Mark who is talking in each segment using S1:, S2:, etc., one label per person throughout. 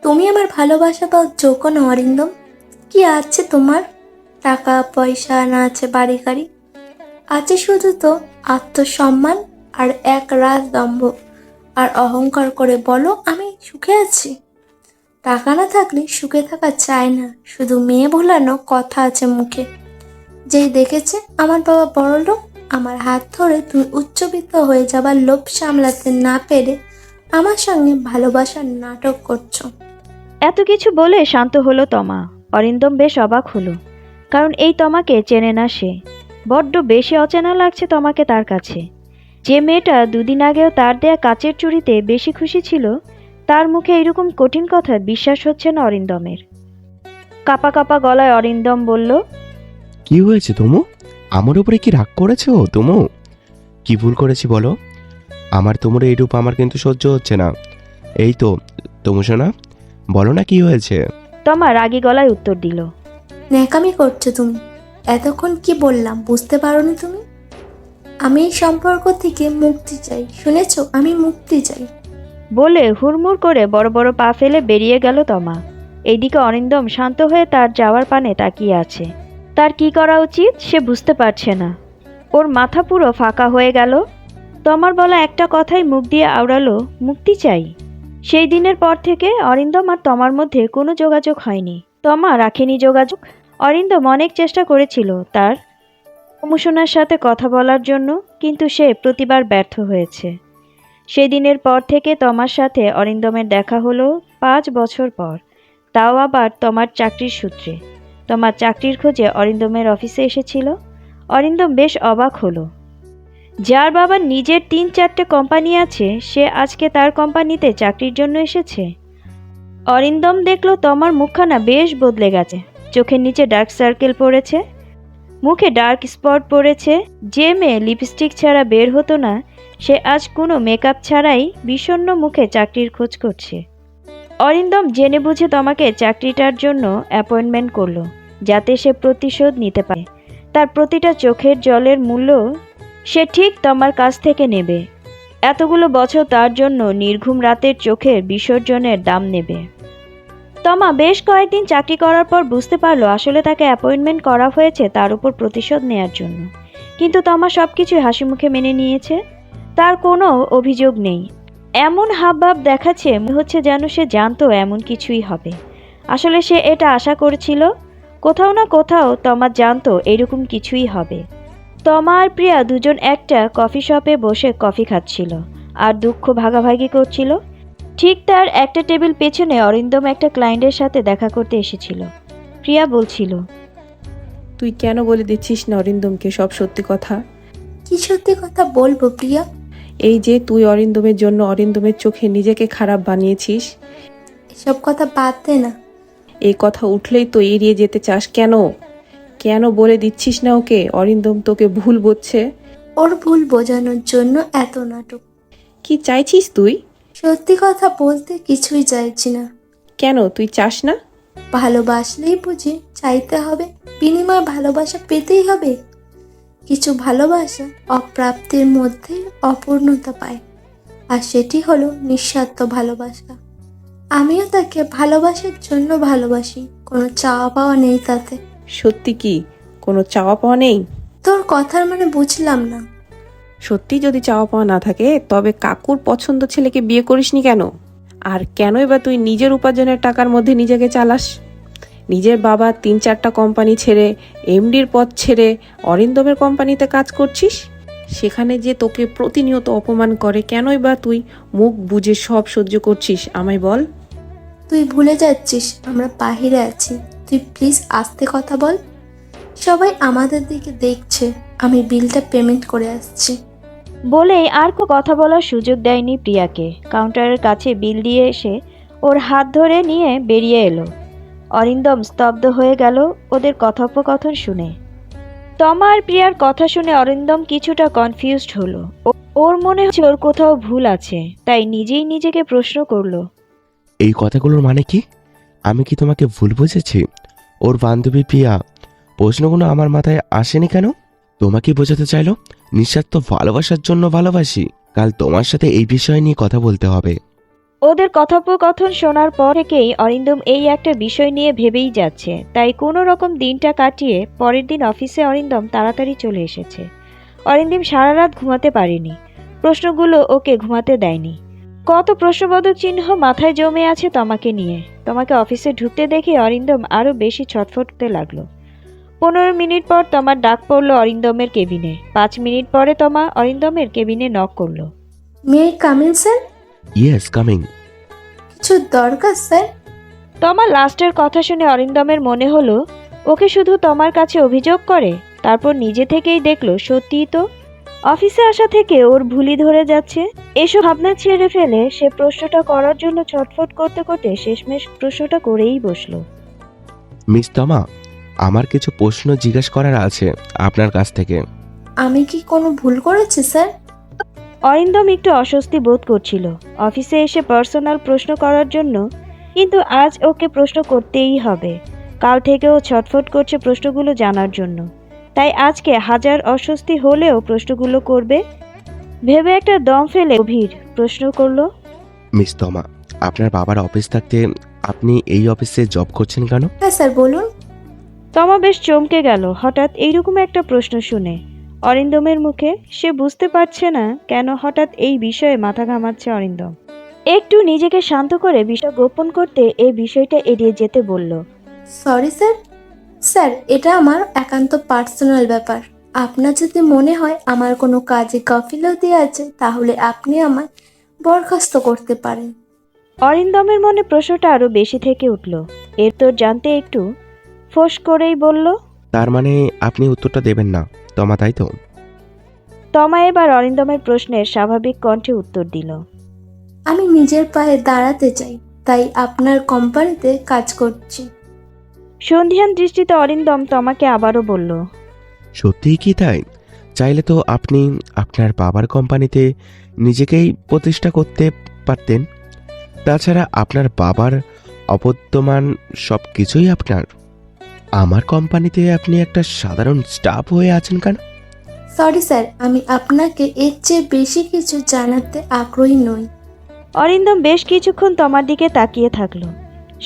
S1: তুমি আমার ভালোবাসা পাওয়ার যোগ্য না অরিন্দম। কি আছে তোমার? টাকা পয়সা না আছে বাড়ি গাড়ি, আছে শুধু তো আত্মসম্মান আর এক রাজদম্ভ। আর অহংকার করে বলো আমি সুখে আছি। টাকা না থাকলে সুখে থাকা চায় না, শুধু মেয়ে ভোলানো কথা আছে মুখে। যেই দেখেছে আমার বাবা বড়লোক, আমার হাত ধরে তুমি উচ্চবিত্ত হয়ে যাবার লোভ সামলাতে না পেরে আমার সঙ্গে ভালোবাসার নাটক করছো।
S2: এত কিছু বলে শান্ত হলো তমা। অরিন্দম বেশ অবাক হলো, কারণ এই তমাকে চেনে না সে। বড্ড বেশি অচেনা লাগছে তমাকে তার কাছে। যে মেয়েটা দুদিন আগেও তার দেয়া কাচের চুড়িতে বেশি খুশি ছিল, তার মুখে এরকম কঠিন কথা বিশ্বাস হচ্ছে না অরিন্দমের। কাপা কাপা গলায় অরিন্দম বলল,
S3: কি হয়েছে তুমু? আমার উপরে কি রাগ করেছো তুমু? কি ভুল করেছি বলো? আমার তোমার এই রূপ আমার কিন্তু সহ্য হচ্ছে না। এই তো তুমু শোনা, বলো না কি হয়েছে।
S2: তমা রাগী গলায় উত্তর দিল,
S1: ন্যাকামি করছো তুমি। এতক্ষণ কি বললাম বুঝতে পারোনি তুমি? আমি এই সম্পর্ক থেকে মুক্তি চাই, শুনেছো? আমি মুক্তি চাই।
S2: বলে হুড়মুড় করে বড় বড় পা ফেলে বেরিয়ে গেল তমা। এইদিকে অরিন্দম শান্ত হয়ে তার যাওয়ার পানে তাকিয়ে আছে। তার কি করা উচিত সে বুঝতে পারছে না। ওর মাথা পুরো ফাঁকা হয়ে গেল। তমার বলা একটা কথাই মুখ দিয়ে আওড়ালো, মুক্তি চাই। সেই দিনের পর থেকে অরিন্দম আর তমার মধ্যে কোনো যোগাযোগ হয়নি। তমা রাখেনি যোগাযোগ। অরিন্দম অনেক চেষ্টা করেছিল তার প্রমোশনার সাথে কথা বলার জন্য, কিন্তু সে প্রতিবার ব্যর্থ হয়েছে। সেই দিনের পর থেকে তমার সাথে অরিন্দমের দেখা হলো 5 বছর পর, তাও আবার তমার চাকরির সূত্রে। তমার চাকরির খোঁজে অরিন্দমের অফিসে এসেছিল। অরিন্দম বেশ অবাক হলো। যার বাবার নিজের 3-4টে কোম্পানি আছে, সে আজকে তার কোম্পানিতে চাকরির জন্য এসেছে। অরিন্দম দেখলো তমার মুখখানা বেশ বদলে গেছে। চোখের নিচে ডার্ক সার্কেল পড়েছে, মুখে ডার্ক স্পট পড়েছে। যে মেয়ে লিপস্টিক ছাড়া বের হতো না, সে আজ কোনো মেকআপ ছাড়াই বিষণ্ণ মুখে চাকরির খোঁজ করছে। অরিন্দম জেনে বুঝে তমাকে চাকরিটার জন্য অ্যাপয়েন্টমেন্ট করলো, যাতে সে প্রতিশোধ নিতে পারে। তার প্রতিটা চোখের জলের মূল্য সে ঠিক তমার কাছ থেকে নেবে। এতগুলো বছর তার জন্য নির্ঘুম রাতের চোখের বিসর্জনের দাম নেবে। তমা বেশ কয়েকদিন চাকরি করার পর বুঝতে পারলো আসলে তাকে অ্যাপয়েন্টমেন্ট করা হয়েছে তার উপর প্রতিশোধ নেয়ার জন্য। কিন্তু তমা সবকিছুই হাসি মুখে মেনে নিয়েছে। তার কোনো অভিযোগ নেই। এমন হাবভাব দেখাচ্ছে মনে হচ্ছে যেন সে জানতো এমন কিছুই হবে। আসলে সে এটা আশা করেছিল। কোথাও না কোথাও তমা জানতো এরকম কিছুই হবে। তমা আর প্রিয়া দুজন একটা কফি শপে বসে কফি খাচ্ছিল আর দুঃখ ভাগাভাগি করছিল। ঠিক তার একটা টেবিল পেছনে অরিন্দম একটা ক্লায়েন্টের সাথে দেখা করতে এসেছিল। প্রিয়া বলছিল,
S4: তুই কেন বলে দিচ্ছিস না অরিন্দমকে সব সত্যি কথা?
S1: কি সত্যি কথা বলবো প্রিয়া?
S4: এই যে তুই অরিন্দমের জন্য অরিন্দমের চোখে নিজেকে খারাপ বানিয়েছিস,
S1: এসব কথা বাদ দে না।
S4: এই কথা উঠলেই তো এড়িয়ে যেতে চাস কেন? কেন বলে দিচ্ছিস না ওকে অরিন্দম তোকে ভুল বুঝছে?
S1: ওর ভুল বোঝানোর জন্য এত নাটক।
S4: কি চাইছিস তুই?
S1: সত্যি কথা বলতে কিছুই চাইছি না।
S4: কেন তুই চাস না?
S1: ভালোবাসলেই বুঝি চাইতে হবে? বিনিময়ে ভালোবাসা পেতেই হবে? কিছু ভালোবাসা অপ্রাপ্তির মধ্যেই অপূর্ণতা পায়, আর সেটি হলো নিঃস্বার্থ ভালোবাসা। আমিও তাকে ভালোবাসার জন্য ভালোবাসি, কোনো চাওয়া পাওয়া নেই তাতে।
S4: সত্যি কি কোনো চাওয়া পাওয়া নেই?
S1: তোর কথার মানে বুঝলাম না।
S4: সত্যি যদি চাওয়া পাওয়া না থাকে তবে কাকুর পছন্দ ছেলেকে বিয়ে করিসনি কেন? আর কেনই বা তুই নিজের উপার্জনের টাকার মধ্যে নিজেকে চালাস? নিজের বাবা 3-4টা কোম্পানি ছেড়ে, এমডির পদ ছেড়ে অরিন্দমের কোম্পানিতে কাজ করছিস। সেখানে যে তোকে প্রতিনিয়ত অপমান করে, কেনই বা তুই মুখ বুজে সব সহ্য করছিস আমায় বল?
S1: তুই ভুলে যাচ্ছিস আমরা বাহিরে আছি। তুই প্লিজ আস্তে কথা বল। সবাই আমাদের দিকে দেখছে। আমি বিলটা পেমেন্ট করে আসছি।
S2: বলেই আর কথা বলার সুযোগ দেয়নি প্রিয়াকে। কাউন্টারের কাছে বিল দিয়ে এসে ওর হাত ধরে নিয়ে বেরিয়ে এলো। অরিন্দম স্তব্ধ হয়ে গেল ওদের কথোপকথন শুনে। তমা আর প্রিয়ার কথা শুনে অরিন্দম কিছুটা কনফিউজড হলো। ওর মনে হচ্ছে ওর কোথাও ভুল আছে, তাই নিজেই নিজেকে প্রশ্ন করলো,
S3: এই কথাগুলোর মানে কি? আমি কি তোমাকে ভুল বুঝেছি? ওর বান্ধবী প্রিয়া, প্রশ্নগুলো আমার মাথায় আসেনি কেন? তোমাকে বোঝাতে চাইলো নিঃস্বার্থ ভালোবাসার জন্য ভালোবাসি। কাল তোমার সাথে এই বিষয় নিয়ে কথা বলতে হবে।
S2: ওদের কথোপকথন শোনার পর থেকেই অরিন্দম এই একটা বিষয় নিয়ে ভেবেই যাচ্ছে, তাই কোনো রকম দিনটা কাটিয়ে পরের দিন অফিসে অরিন্দম তাড়াতাড়ি চলে এসেছে। অরিন্দম সারা রাত ঘুমাতে পারেনি, প্রশ্নগুলো ওকে ঘুমাতে দেয়নি। কত প্রশ্নবোধক চিহ্ন মাথায় জমে আছে তমাকে নিয়ে। তমাকে অফিসে ঢুকতে দেখে অরিন্দম আরও বেশি ছটফটতে লাগলো। 15 মিনিট পর তমার ডাক পড়লো অরিন্দমের কেবিনে। 5 মিনিট পরে তমা অরিন্দমের কেবিনে নক করলো।
S1: মে কামিন স্যার?
S3: Yes, coming.
S1: কিছু দরকার স্যার?
S2: তমার লাস্টের কথা শুনে অরিন্দমের মনে হলো ওকে শুধু তমার কাছে অভিযোগ করে, তারপর নিজে থেকেই দেখলো সত্যিই তো অফিসে আসা থেকে ওর ভুলই ধরে যাচ্ছে। এসব ভাবনা ছেড়ে ফেলে সে প্রশ্নটা করার জন্য ছটফট করতে করতে শেষমেশ প্রশ্নটা করেই বসলো।
S3: মিস তমা, আমার কিছু প্রশ্ন জিজ্ঞেস করার আছে আপনার কাছ থেকে।
S1: আমি কি কোনো ভুল করেছি স্যার?
S2: অরিন্দম একটু অস্বস্তি বোধ করছিল অফিসে এসে পার্সোনাল প্রশ্ন করার জন্য, কিন্তু আজ ওকে প্রশ্ন করতেই হবে। কাল থেকে ও ছটফট করছে প্রশ্নগুলো জানার জন্য, তাই আজকে হাজার অস্বস্তি হলেও প্রশ্নগুলো করবে ভেবে একটা দম ফেলে গভীর প্রশ্ন করলো।
S3: মিস তমা, আপনার বাবার অফিস থাকতে আপনি এই অফিসে জব করছেন কেন?
S1: হ্যাঁ স্যার, বলুন।
S2: তমা বেশ চমকে গেল হঠাৎ এইরকম একটা প্রশ্ন শুনে অরিন্দমের মুখে। সে বুঝতে পারছে না কেন হঠাৎ এই বিষয়ে মাথা ঘামাচ্ছে অরিন্দম। একটু নিজেকে শান্ত করে বিষয় গোপন করতে এই বিষয়টা এড়িয়ে যেতে বলল।
S1: Sorry sir. স্যার, এটা আমার একান্ত পার্সোনাল ব্যাপার। আপনার যদি মনে হয় আমার কোনো কাজে গাফিলতি আছে, তাহলে আপনি আমায় বরখাস্ত করতে পারেন।
S2: অরিন্দমের মনে প্রশ্নটা আরো বেশি থেকে উঠল। এর তো জানতে একটু ফোঁস করেই বলল,
S3: তার মানে আপনি উত্তরটা দেবেন না তমা, তাই তো?
S2: তমা এবার অরিন্দমের প্রশ্নের স্বাভাবিক কণ্ঠে উত্তর দিল।
S1: আমি নিজের পায়ে দাঁড়াতে চাই, তাই আপনার কোম্পানিতে কাজ করছি।
S2: সন্ধিহান দৃষ্টিতে অরিন্দম তমাকে আবারও বলল,
S3: সত্যিই কি তাই? চাইলে তো আপনি আপনার বাবার কোম্পানিতে নিজেকেই প্রতিষ্ঠা করতে পারতেন। তাছাড়া আপনার বাবার অবর্তমান সব কিছুই আপনার। আমার কোম্পানিতে আপনি একটা সাধারণ স্টাফ হয়ে আছেন কেন?
S1: সরি স্যার, আমি আপনাকে এর চেয়ে বেশি কিছু জানাতে আগ্রহী নই।
S2: অরিন্দম বেশ কিছুক্ষণ তমার দিকে তাকিয়ে থাকলো।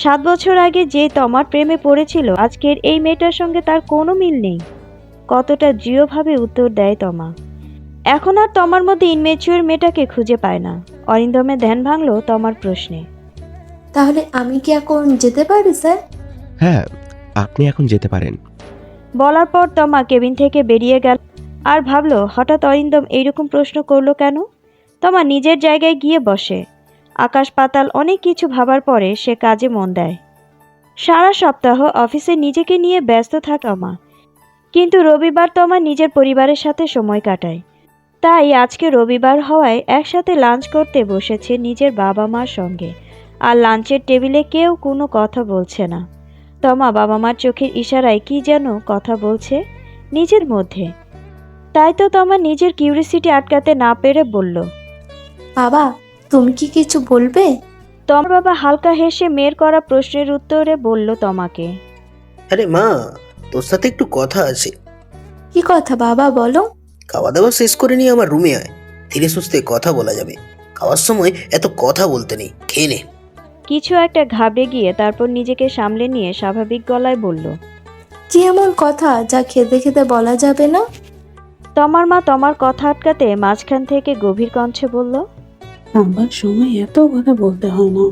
S2: 7 বছর আগে যে তমার প্রেমে পড়েছিল, আজকের এই মেয়েটার সঙ্গে তার কোনো মিল নেই। কতটা দৃঢ়ভাবে উত্তর দেয় তমা। এখন আর তমার মধ্যে ইনমেচিউর মেয়েটাকে খুঁজে পায় না। অরিন্দমের ধ্যান ভাঙলো তমার প্রশ্নে।
S1: তাহলে আমি কি এখন যেতে পারি স্যার?
S3: হ্যাঁ, আপনি এখন যেতে পারেন।
S2: বলার পর তমা কেবিন থেকে বেরিয়ে গেল। আর ভাবলো হঠাৎ অরিন্দম এইরকম প্রশ্ন করলো কেন। তমা নিজের জায়গায় গিয়ে বসে। আকাশ পাতাল অনেক কিছু ভাবার পরে সে কাজে মন দেয়। সারা সপ্তাহ অফিসে নিজেকে নিয়ে ব্যস্ত থাকা মা, কিন্তু রবিবার তমা নিজের পরিবারের সাথে সময় কাটায়। তাই আজকে রবিবার হওয়ায় একসাথে লাঞ্চ করতে বসেছে নিজের বাবা মার সঙ্গে। আর লাঞ্চের টেবিলে কেউ কোনো কথা বলছে না। তমা বাবা মার চোখের ইশারায় কি যেন কথা বলছে নিজের মধ্যে। তাই তো তমা নিজের কিউরিসিটি আটকাতে না পেরে বলল,
S1: বাবা, তুমি কি কিছু বলবে?
S2: তমার বাবা হালকা হেসে মেয়ের করা প্রশ্নের উত্তরে বলল তমাকে,
S5: আরে মা, তোর সাথে একটু কথা আছে।
S1: কি কথা বাবা, বলো।
S5: খাওয়া দাওয়া শেষ করে নিয়ে আমার রুমে আয়, ধীরে সুস্থে কথা বলা যাবে। খাওয়ার সময় এত কথা বলতে নেই, খেয়ে নে।
S2: কিছু একটা ঘাবড়ে গিয়ে তারপর নিজেকে সামলে নিয়ে স্বাভাবিক গলায় বলল।
S1: কি এমন কথা যা খেতে খেতে বলা যাবে না?
S2: তমার মা তমার কথা আটকাতে মাঝখান থেকে গভীর কণ্ঠে বলল,
S6: আমার সময় এত কথা বলতে হয় না।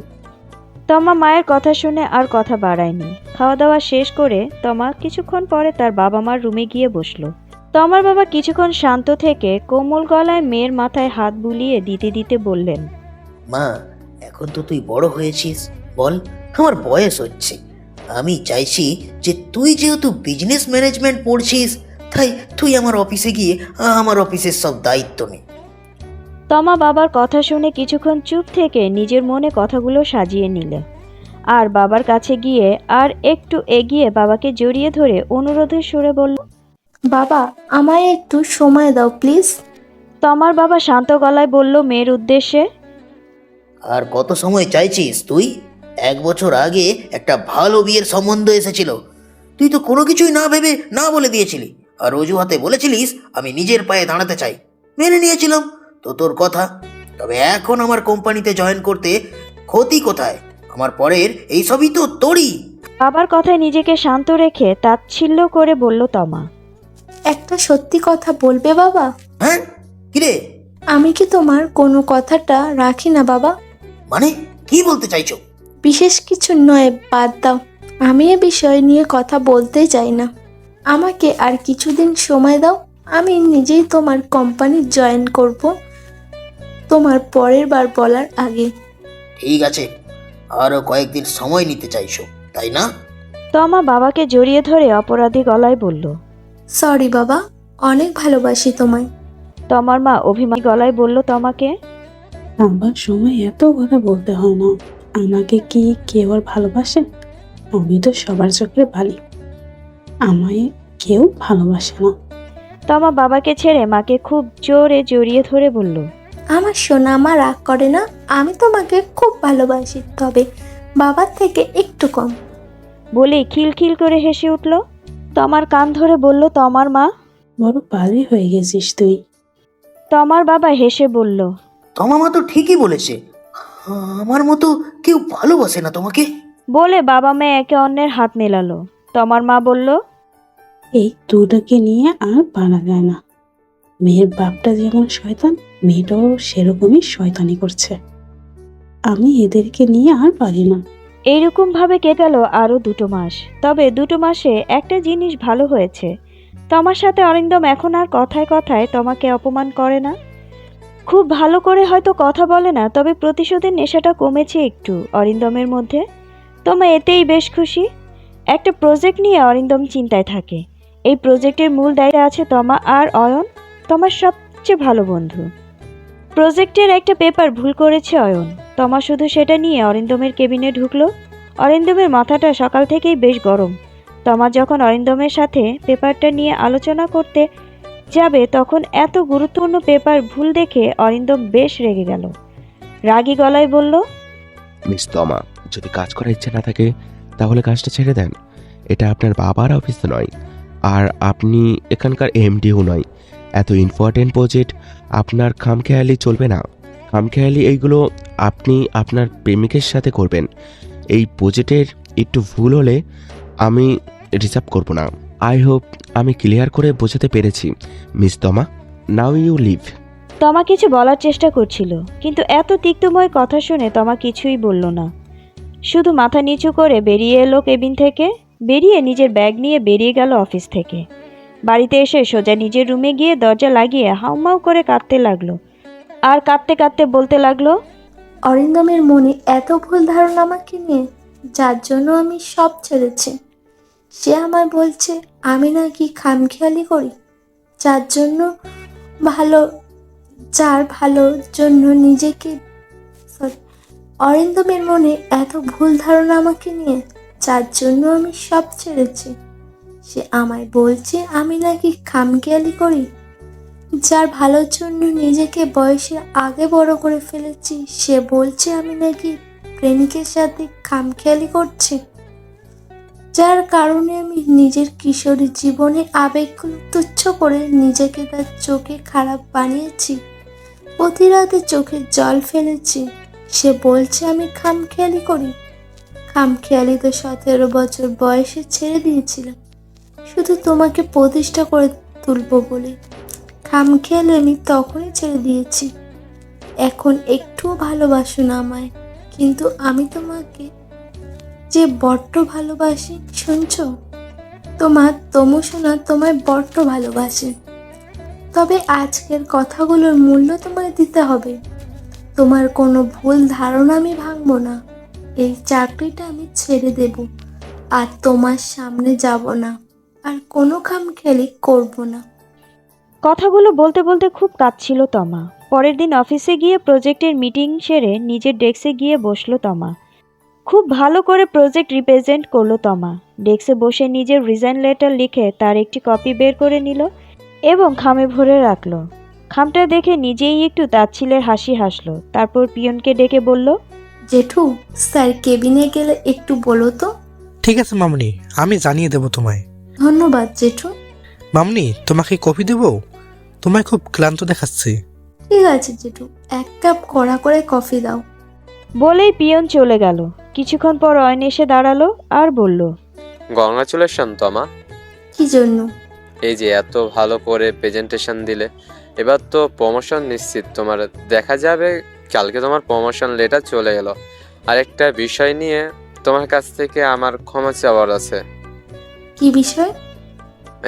S2: তমা মায়ের কথা শুনে আর কথা বাড়ায়নি। খাওয়া দাওয়া শেষ করে তমা কিছুক্ষণ পরে তার বাবা মার রুমে গিয়ে বসলো। তমার বাবা কিছুক্ষণ শান্ত থেকে কোমল গলায় মেয়ের মাথায় হাত বুলিয়ে দিতে দিতে বললেন,
S5: মা, এখন তো তুই বড় হয়েছিস, বল, আমার বয়স হচ্ছে। আমি চাইছি যে তুই যেহেতু বিজনেস ম্যানেজমেন্ট পড়ছিস, তাই তুই আমার অফিসে গিয়ে আমার অফিসের সব দায়িত্ব নে।
S2: তমা বাবার কথা শুনে কিছুক্ষণ চুপ থেকে নিজের মনে কথাগুলো সাজিয়ে নিল। আর বাবার কাছে গিয়ে আর একটু এগিয়ে বাবাকে জড়িয়ে ধরে অনুরোধের সুরে বলল,
S1: বাবা, আমায় একটু সময় দাও প্লিজ।
S2: তমার বাবা শান্ত গলায় বলল মেয়ের উদ্দেশ্যে,
S5: আর কত সময় চাইছিস তুই? 1 বছর আগে একটা ভালো বিয়ের সম্বন্ধ এসেছিল, তুই তো কোনো কিছুই না ভেবে না বলে দিয়েছিলি। আর অজুহাতে বলেছিলিস আমি নিজের পায়ে দাঁড়াতে চাই। মেনে নিয়েছিলাম তো তোর কথা। তবে এখন আমার কোম্পানিতে জয়েন করতে ক্ষতি কোথায়? আমার পরের এইসবই তো তোরই।
S2: বাবার কথায় নিজেকে শান্ত রেখে তাচ্ছিল্য করে বলল তমা।
S1: একটা সত্যি কথা বলবে বাবা?
S5: হ্যাঁ, কিরে?
S1: আমি কি তোমার কোনো কথাটা রাখি না বাবা?
S5: মানে কি বলতে চাইছো?
S1: বিশেষ কিছু নয়, বাদ দাও। আমি এ বিষয় নিয়ে কথা বলতে চাই না। আমাকে আর কিছুদিন সময় দাও, আমি নিজেই তোমার কোম্পানি জয়েন করব তোমার পরের বার বলার আগে।
S5: ঠিক আছে, আরো কয়েকদিন সময় নিতে চাইছো, তাই না?
S2: তমা বাবাকে জড়িয়ে ধরে অপরাধী গলায় বলল।
S1: সরি বাবা, অনেক ভালোবাসি তোমায়।
S2: তমার মা অভিমানী গলায় বলল তমাকে।
S6: আমার সময় এত কথা বলতে হয় না। আমাকে কি কেউ আর ভালোবাসে? আমি তো সবার চোখে বালি। আমায় কেউ ভালোবাসে না।
S2: তমা বাবাকে ছেড়ে মাকে খুব জোরে জড়িয়ে ধরে বলল।
S1: আমার সোনা আমার রাগ করে না, আমি তোমাকে খুব ভালোবাসি, তবে বাবার থেকে একটু কম।
S2: বলেই খিলখিল করে হেসে উঠল। তমার কান ধরে বলল তমার মা।
S6: বড় পালি হয়ে গেছিস তুই।
S2: তমার বাবা হেসে বলল।
S5: তোমার মা তো ঠিকই বলেছে, আমার মতো কেউ ভালোবাসে না তোমাকে।
S2: বলে বাবা মেয়ে একে অন্যের হাত মেলালো। তমার মা বলল।
S6: এই দুটাকে নিয়ে আর পারা যায় না। মেয়ের বাপটা যেমন শয়তান, মেয়েটাও সেরকমই শয়তানি করছে। আমি এদেরকে নিয়ে আর পারি না।
S2: এইরকম ভাবে কেটে গেল আরো 2 মাস। তবে 2 মাসে একটা জিনিস ভালো হয়েছে, তোমার সাথে অরিন্দম এখন আর কথায় কথায় তোমাকে অপমান করে না। খুব ভালো করে হয়তো কথা বলে না, তবে প্রতিশোধের নেশাটা কমেছে একটু অরিন্দমের মধ্যে। তোমা এতেই বেশ খুশি। একটা প্রজেক্ট নিয়ে অরিন্দম চিন্তায় থাকে। এই প্রজেক্টের মূল দায়িত্বে আছে তমা আর অয়ন, তোমার সবচেয়ে ভালো বন্ধু। প্রজেক্টের একটা পেপার ভুল করেছে অয়ন। তমা শুধু সেটা নিয়ে অরিন্দমের কেবিনে ঢুকলো। অরিন্দমের মাথাটা সকাল থেকেই বেশ গরম। তমা যখন অরিন্দমের সাথে পেপারটা নিয়ে আলোচনা করতে যাবে, তখন এত গুরুত্বপূর্ণ পেপার ভুল দেখে অরিন্দম বেশ রেগে গেল। রাগী গলায় বলল।
S3: মিস তমা, যদি কাজ করার ইচ্ছে না থাকে তাহলে কাজটা ছেড়ে দেন। এটা আপনার বাবার অফিস নয়, আর আপনি এখানকার এমডিও নয়। এত ইম্পর্টেন্ট প্রজেক্ট আপনার খামখেয়ালি চলবে না। খামখেয়ালি এইগুলো আপনি আপনার প্রেমিকের সাথে করবেন। এই প্রজেক্টের একটু ভুল হলে আমি রিজার্ভ করব না। আই হোপ আমি ক্লিয়ার করে বোঝাতে পেরেছি miss Tama. Now you leave.
S2: Tama কিছু বলার চেষ্টা করছিল, কিন্তু এত তিক্তময় কথা শুনে তমা কিছুই বলল না। শুধু মাথা নিচু করে বেরিয়ে এলো কেবিন থেকে। বেরিয়ে নিজের ব্যাগ নিয়ে বেরিয়ে গেল অফিস থেকে। বাড়িতে এসে সোজা নিজের রুমে গিয়ে দরজা লাগিয়ে হাউমাউ করে কাঁদতে লাগলো। আর কাঁদতে কাঁদতে বলতে লাগলো।
S1: অরিন্দমের মনে এত ভুল ধারণা আমাকে নিয়ে, যার জন্য আমি সব ছেড়েছি। সে আমায় বলছে আমি নাকি খামখেয়ালি করি, যার জন্য ভালো যার ভালোর জন্য নিজেকে অরিন্দমের মনে এত ভুল ধারণা আমাকে নিয়ে, যার জন্য আমি সব ছেড়েছি। সে আমায় বলছে আমি নাকি খামখেয়ালি করি, যার ভালোর জন্য নিজেকে বয়সে আগে বড় করে ফেলেছি। সে বলছে আমি নাকি প্রেমিকের সাথে খামখেয়ালি করছি, যার কারণে আমি নিজের কিশোরী জীবনের আবেগগুলো তুচ্ছ করে নিজেকে তার চোখে খারাপ বানিয়েছি। প্রতি রাতে চোখে জল ফেলেছি। সে বলছে আমি খামখেয়ালি করি। খামখেয়ালি তো 17 বছর বয়সে ছেড়ে দিয়েছিলাম, শুধু তোমাকে প্রতিষ্ঠা করে তুলবো বলে। খামখেয়ালি আমি তখনই ছেড়ে দিয়েছি। এখন একটুও ভালোবাসো না আমায়, কিন্তু আমি তোমাকে যে বড্ড ভালোবাসি, শুনছো? তোমার তমু সোনা তোমায় বড্ড ভালোবাসে। তবে আজকের কথাগুলোর মূল্য তোমায় দিতে হবে। তোমার কোনো ভুল ধারণা আমি ভাঙবো না। এই চাকরিটা আমি ছেড়ে দেব, আর তোমার সামনে যাব না, আর কোনো খামখেয়ালি করব না।
S2: কথাগুলো বলতে বলতে খুব কাঁদছিল তমা। পরের দিন অফিসে গিয়ে প্রজেক্টের মিটিং সেরে নিজের ডেস্কে গিয়ে বসলো তমা। খুব ভালো করে প্রজেক্ট রিপ্রেজেন্ট করলো তমা। ডেস্কে বসে নিজের রিজাইন লেটার লিখে তার একটি কপি বের করে নিল এবং খামে ভরে রাখলো। খামটা দেখে নিজেই একটু তাচ্ছিলের হাসি হাসলো। তারপর পিয়নকে ডেকে বলল।
S1: জেঠু, স্যার কেবিনে গেলে একটু বলো তো।
S7: ঠিক আছে মামনি, আমি জানিয়ে দেব তোমায়।
S1: ধন্যবাদ জেঠু।
S7: মামনি, তোমাকে কফি দেব? তোমায় খুব ক্লান্ত দেখাচ্ছে।
S1: ঠিক আছে জেঠু, 1 কাপ কড়া করে কফি দাও।
S2: বলেই পিয়ন চলে গেল। কিছুক্ষণ পর অয়ন এসে দাঁড়ালো আর বলল,
S8: কংগ্রাচুলেশন তমা।
S1: কি জন্য?
S8: এই যে এত ভালো করে প্রেজেন্টেশন দিলে, এবার তো প্রমোশন নিশ্চিত তোমার। দেখা যাবে কালকে তোমার প্রমোশন লেটার চলে এলো। আরেকটা বিষয় নিয়ে তোমার কাছ থেকে আমার ক্ষমা চাওয়ার আছে।
S1: কি বিষয়?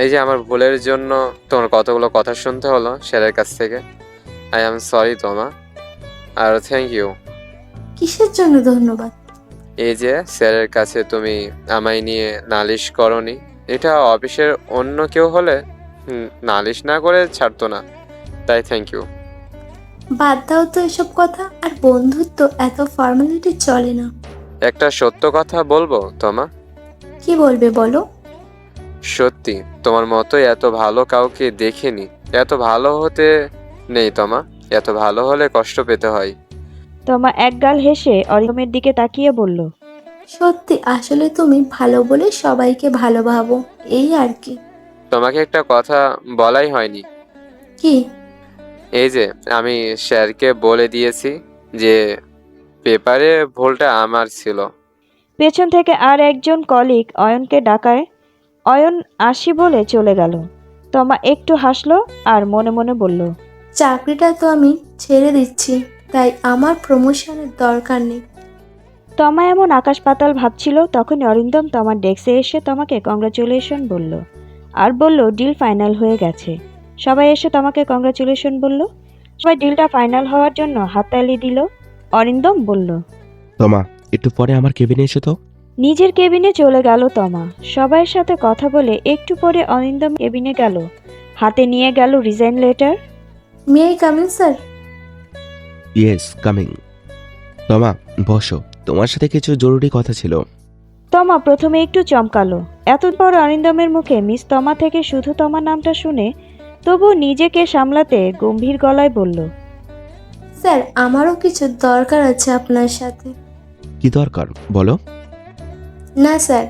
S8: এই যে আমার ভুলের জন্য তোমার কতগুলো কথা শুনতে হলো স্যারের কাছ থেকে। আই এম সরি তোমা, আর থ্যাংক ইউ।
S1: কিসের জন্য ধন্যবাদ?
S8: এই যে স্যারের কাছে তুমি আমায় নিয়ে নালিশ করনি, এটা অফিসের অন্য কেউ হলে নালিশ না করে ছাড়তো না, তাই থ্যাংক ইউ।
S1: বাদ দাও তো এসব কথা, আর বন্ধুত্ব এত ফর্মালিটি চলে না।
S8: একটা সত্য কথা বলবো তোমা?
S1: কি বলবে বলো।
S8: সত্যি তোমার মতো এত ভালো কাউকে দেখিনি। এত ভালো হতে নেই তোমা, এত ভালো হলে কষ্ট পেতে হয়।
S2: তমা একগাল হেসে অরিন্দমের দিকে তাকিয়ে বলল,
S1: সত্যি, আসলে তুমি ভালো বলে সবাইকে ভালো ভাবো, এই আর কি।
S8: তোমাকে একটা কথা বলাই হয়নি।
S1: কি?
S8: এই যে আমি স্যারকে বলে দিয়েছি যে পেপারে ভুলটা আমার ছিল।
S2: পেছন থেকে আর একজন কলিগ অয়নকে ডাকায় অয়ন আসি বলে চলে গেল। তমা একটু হাসলো আর মনে মনে বলল,
S1: চাকরিটা তো আমি ছেড়ে দিচ্ছি, তাই আমার প্রমোশনের দরকার নেই।
S2: তমা এমন আকাশ পাতাল ভাবছিল, তখন অরিন্দম তমার ডেস্কে এসে তমাকে কংগ্রাচুলেশন বলল আর বলল ডিল ফাইনাল হয়ে গেছে। সবাই এসে তমাকে কংগ্রাচুলেশন বলল। সবাই ডিলটা ফাইনাল হওয়ার জন্য হাততালি দিল। অরিন্দম বলল,
S3: তোমা একটু পরে আমার কেবিনে এসো তো।
S2: নিজের কেবিনে চলে গেল তমা। সবাইয়ের সাথে কথা বলে একটু পরে অরিন্দম কেবিনে গেল। হাতে নিয়ে গেল resign letter.
S1: May I come in sir?
S3: Yes, coming. তোমা বসো, তোমার সাথে কিছু জরুরি কথা ছিল।
S2: তমা প্রথমে একটু চমকালো। এতদিন পর অরিন্দমের মুখে মিস তমা থেকে শুধু তমা নামটা শুনে তবু নিজেকে সামলাতে গম্ভীর গলায় বলল,
S1: স্যার, আমারও কিছু দরকার আছে আপনার সাথে।
S3: কি দরকার বলো।
S1: না স্যার,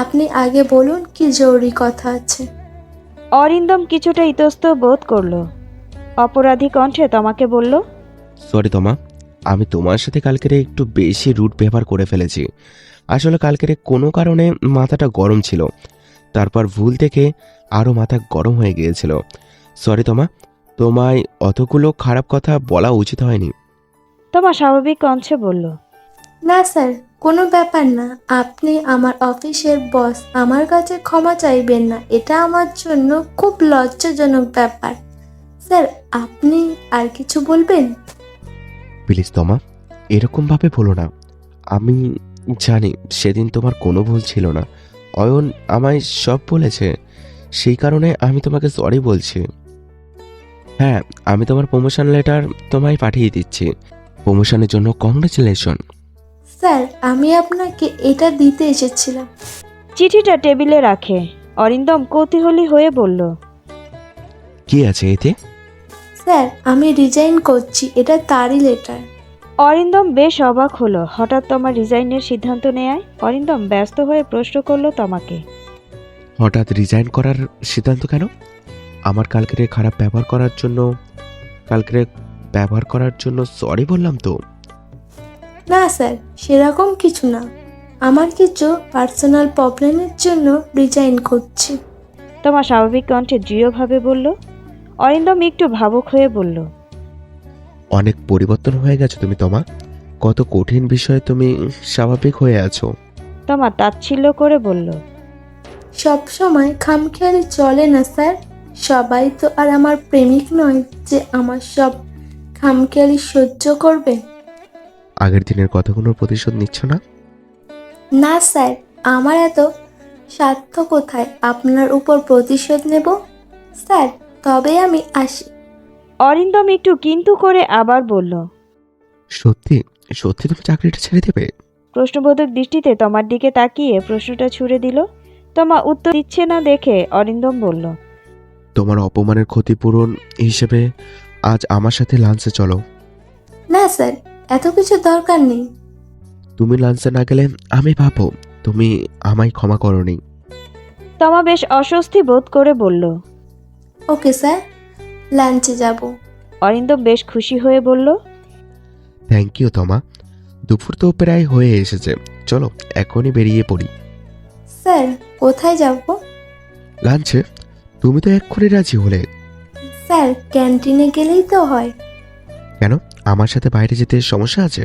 S1: আপনি আগে বলুন কি জরুরি কথা আছে।
S2: অরিন্দম কিছুটা ইতস্তত বোধ করলো। অপরাধী কণ্ঠে তমাকে বলল,
S3: সরি তোমা, আমি তোমার সাথে কালকেরে একটু বেশি রুট ব্যবহার করে ফেলেছি। আসলে কালকেরে কোনো কারণে মাথাটা গরম ছিল, তারপর ভুল থেকে আরও মাথা গরম হয়ে গিয়েছিল। সরি তোমা, তোমায় অতগুলো খারাপ কথা বলা উচিত হয়নি।
S2: তমা স্বাভাবিক কণ্ঠে বলল,
S1: না স্যার, কোনো ব্যাপার না। আপনি আমার অফিসের বস, আমার কাছে ক্ষমা চাইবেন না, এটা আমার জন্য খুব লজ্জাজনক ব্যাপার। স্যার, আপনি আর কিছু বলবেন?
S3: প্লিজ তোমা, এরকমভাবে বলো না। আমি জানি সেদিন তোমার কোনো ভুল ছিল না। অয়ন আমায় সব বলেছে, সেই কারণে আমি তোমাকে সরি বলছি। হ্যাঁ, আমি তোমার প্রমোশন লেটার তোমায় পাঠিয়ে দিচ্ছি। প্রমোশনের জন্য কংগ্রেচুলেশন।
S1: স্যার, আমি আপনাকে এটা দিতে এসেছিলাম।
S2: চিঠিটা টেবিলে রাখে অরিন্দম কৌতূহলী হয়ে বলল,
S3: কি আছে এতে?
S1: স্যার, আমি রিজাইন করছি, এটা তারই লেটার।
S2: অরিন্দম বেশ অবাক হলো হঠাৎ তমা রিজাইনের সিদ্ধান্ত নেয়। অরিন্দম ব্যস্ত হয়ে প্রশ্ন করলো তমাকে,
S3: হঠাৎ রিজাইন করার সিদ্ধান্ত কেন? আমার কালকেরে খারাপ ব্যবহার করার জন্য সরি বললাম তো।
S1: না স্যার, সেরকম কিছু না। আমার কিছু পার্সোনাল প্রবলেমের জন্য রিজাইন করছি।
S2: তমা স্বাভাবিক কণ্ঠে দৃঢ়ভাবে বলল। অরিন্দম একটু ভাবুক হয়ে বলল,
S3: অনেক পরিবর্তন হয়ে গেছো তুমি তোমা। কত কঠিন বিষয়ে তুমি স্বাভাবিক হয়ে আছো।
S2: তমা তাচ্ছিল্য করে বলল,
S1: সব সময় খামখেয়ালি চলে না স্যার। সবাই তো আর আমার প্রেমিক নয় যে আমার সব খামখেয়ালি সহ্য করবে।
S3: আগের দিনের কথাগুলোর প্রতিশোধ নিচ্ছ না?
S1: না স্যার, আমার এত স্বার্থ কোথায় আপনার উপর প্রতিশোধ নেব। স্যার, তবে আমি আসি।
S2: অরিন্দম একটু কিন্তু করে আবার বলল,
S3: সত্যি সত্যি তুমি চাকরিটা ছেড়ে দেবে?
S2: প্রশ্নবোধক দৃষ্টিতে তমার দিকে তাকিয়ে প্রশ্নটা ছুড়ে দিল। তমা উত্তর দিচ্ছে না দেখে অরিন্দম বলল,
S3: তোমার অপমানের ক্ষতিপূরণ হিসেবে আজ আমার সাথে লাঞ্চে চলো।
S1: না স্যার, এত কিছু দরকার নেই।
S3: তুমি লাঞ্চে না গেলে আমি ভাবো তুমি আমায় ক্ষমা করনি।
S2: তমা বেশ অস্বস্তি বোধ করে বলল,
S1: ওকে স্যার, লাঞ্চে যাব।
S2: অরিন্দম বেশ খুশি হয়ে বলল,
S3: থ্যাংক ইউ তোমা, দুপুর তো প্রায় হয়ে এসেছে, চলো এখনই বেরিয়ে পড়ি।
S1: স্যার কোথায় যাব?
S3: লাঞ্চে। তুমি তো এক্ষুনি রাজি হলে।
S1: স্যার ক্যান্টিনে গেলেই তো হয়।
S3: কেন, আমার সাথে বাইরে যেতে সমস্যা আছে?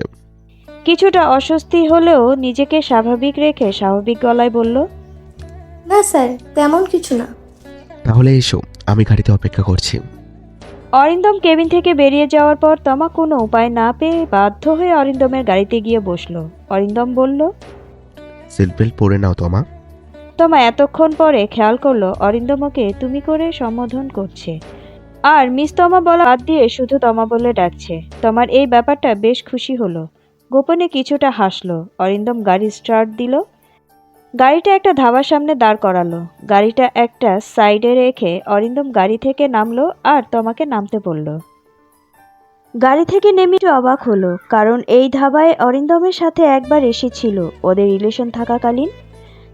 S2: কিছুটা অস্বস্তি হলেও নিজেকে স্বাভাবিক রেখে স্বাভাবিক গলায় বলল,
S1: না স্যার, তেমন কিছু না।
S3: তাহলে এসো, আমি গাড়িতে অপেক্ষা করছি।
S2: অরিন্দম কেবিন থেকে বেরিয়ে যাওয়ার পর তমা কোনো উপায় না পেয়ে বাধ্য হয়ে অরিন্দমের গাড়িতে গিয়ে বসলো। অরিন্দম বলল,
S3: সিট বেল্ট পরে নাও তমা।
S2: তমা এতক্ষণ পরে খেয়াল করলো অরিন্দম ওকে তুমি করে সম্বোধন করছে, আর মিস তমা বলা বাদ দিয়ে শুধু তমা বলে ডাকছে। তমার এই ব্যাপারটা বেশ খুশি হলো, গোপনে কিছুটা হাসলো। অরিন্দম গাড়ি স্টার্ট দিল, গাড়িটা একটা ধাবার সামনে দাঁড় করালো। গাড়িটা একটা সাইডে রেখে অরিন্দম গাড়ি থেকে নামলো আর তমাকে নামতে বলল। গাড়ি থেকে নেমে একটু অবাক হলো, কারণ এই ধাবায় অরিন্দমের সাথে একবার এসেছিল ওদের রিলেশন থাকাকালীন।